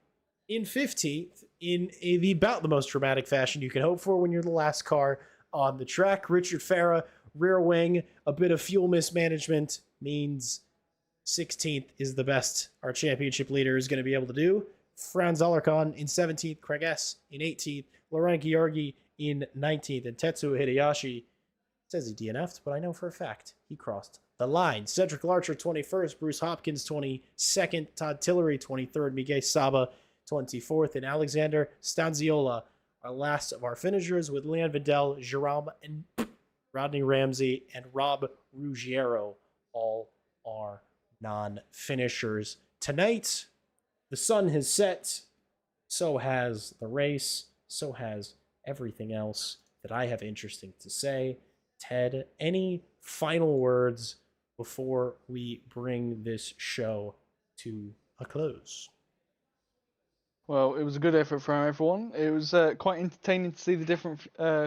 in 15th in about the most dramatic fashion you can hope for when you're the last car on the track. Richard Farah, rear wing, a bit of fuel mismanagement means 16th is the best our championship leader is going to be able to do. Franz Alarcon in 17th, Craig S. in 18th, Laurent Gheorghi in 19th, and Tetsuo Hideyoshi says he DNF'd, but I know for a fact he crossed the line. Cedric Larcher, 21st, Bruce Hopkins, 22nd, Todd Tillery, 23rd, Miguel Saba, 24th, and Alexander Stanziola, our last of our finishers, with Leon Vidal, Jerome, and Rodney Ramsey, and Rob Ruggiero, all are non-finishers. Tonight, the sun has set, so has the race, so has everything else that I have interesting to say. Ted, any final words before we bring this show to a close? Well, it was a good effort from everyone. It was quite entertaining to see the different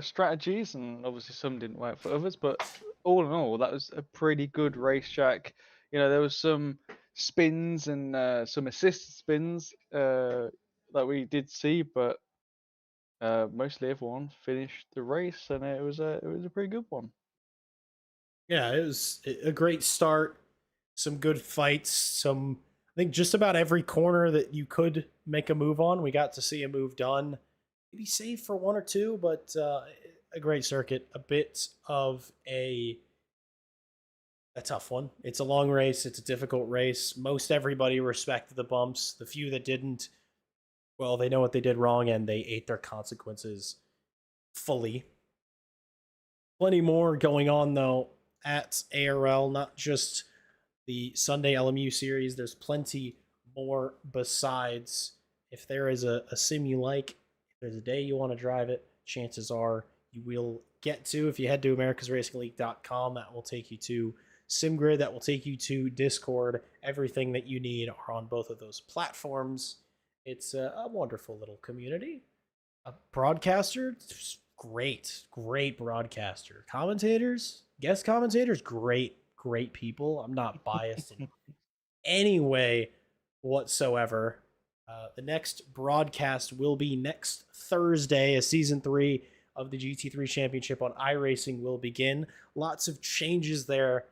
strategies, and obviously some didn't work for others, but all in all, that was a pretty good racetrack. You know, there was some spins and some assisted spins that we did see, but mostly everyone finished the race, and it was a pretty good one. Yeah, it was a great start. Some good fights. I think just about every corner that you could make a move on, we got to see a move done. Maybe save for one or two, but a great circuit. A bit of a tough one. It's a long race. It's a difficult race. Most everybody respected the bumps. The few that didn't, well, they know what they did wrong and they ate their consequences fully. Plenty more going on, though, at ARL, not just the Sunday LMU series. There's plenty more besides. If there is a sim you like, if there's a day you want to drive it, chances are you will get to. If you head to americasracingleague.com, that will take you to SimGrid, that will take you to Discord. Everything that you need are on both of those platforms. It's a wonderful little community. A broadcaster, great broadcaster. Commentators, guest commentators, great people. I'm not biased in any way whatsoever. The next broadcast will be next Thursday, as Season 3 of the GT3 Championship on iRacing will begin. Lots of changes there.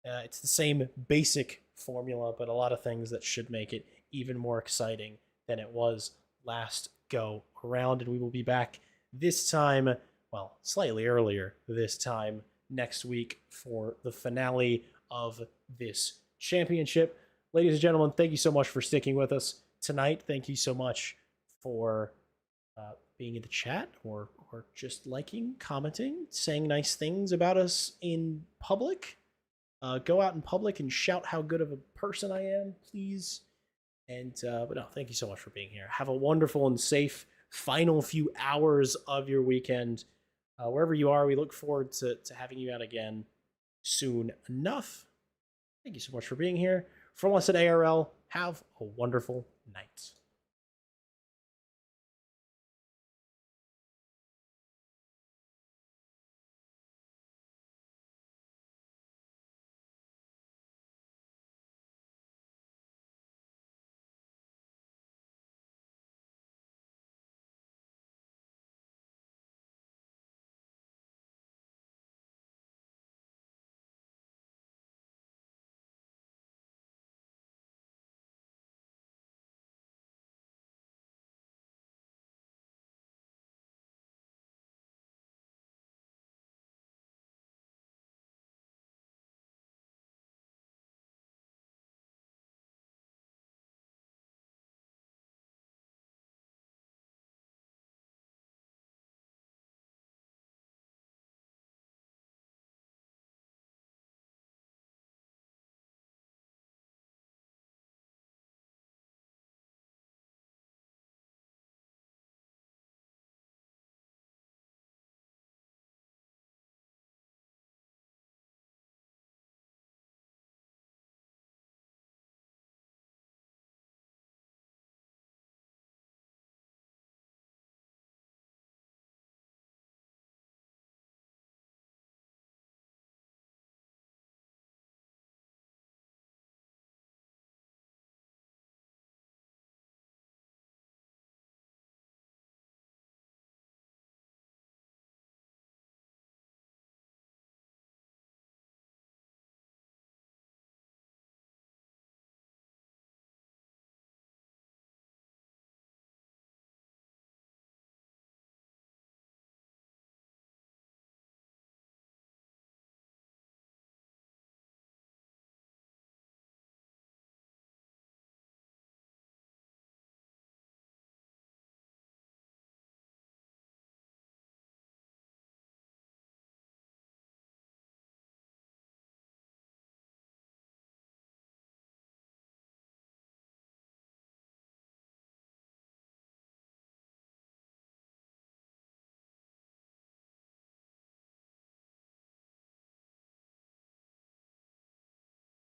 It's the same basic formula, but a lot of things that should make it even more exciting than it was last go around. And we will be back this time, well, slightly earlier this time next week for the finale of this championship. Ladies and gentlemen, thank you so much for sticking with us tonight. Thank you so much for being in the chat or just liking, commenting, saying nice things about us in public. Go out in public and shout how good of a person I am, please. And but no, thank you so much for being here. Have a wonderful and safe final few hours of your weekend. Wherever you are, we look forward to having you out again soon enough. Thank you so much for being here. From us at ARL, have a wonderful night.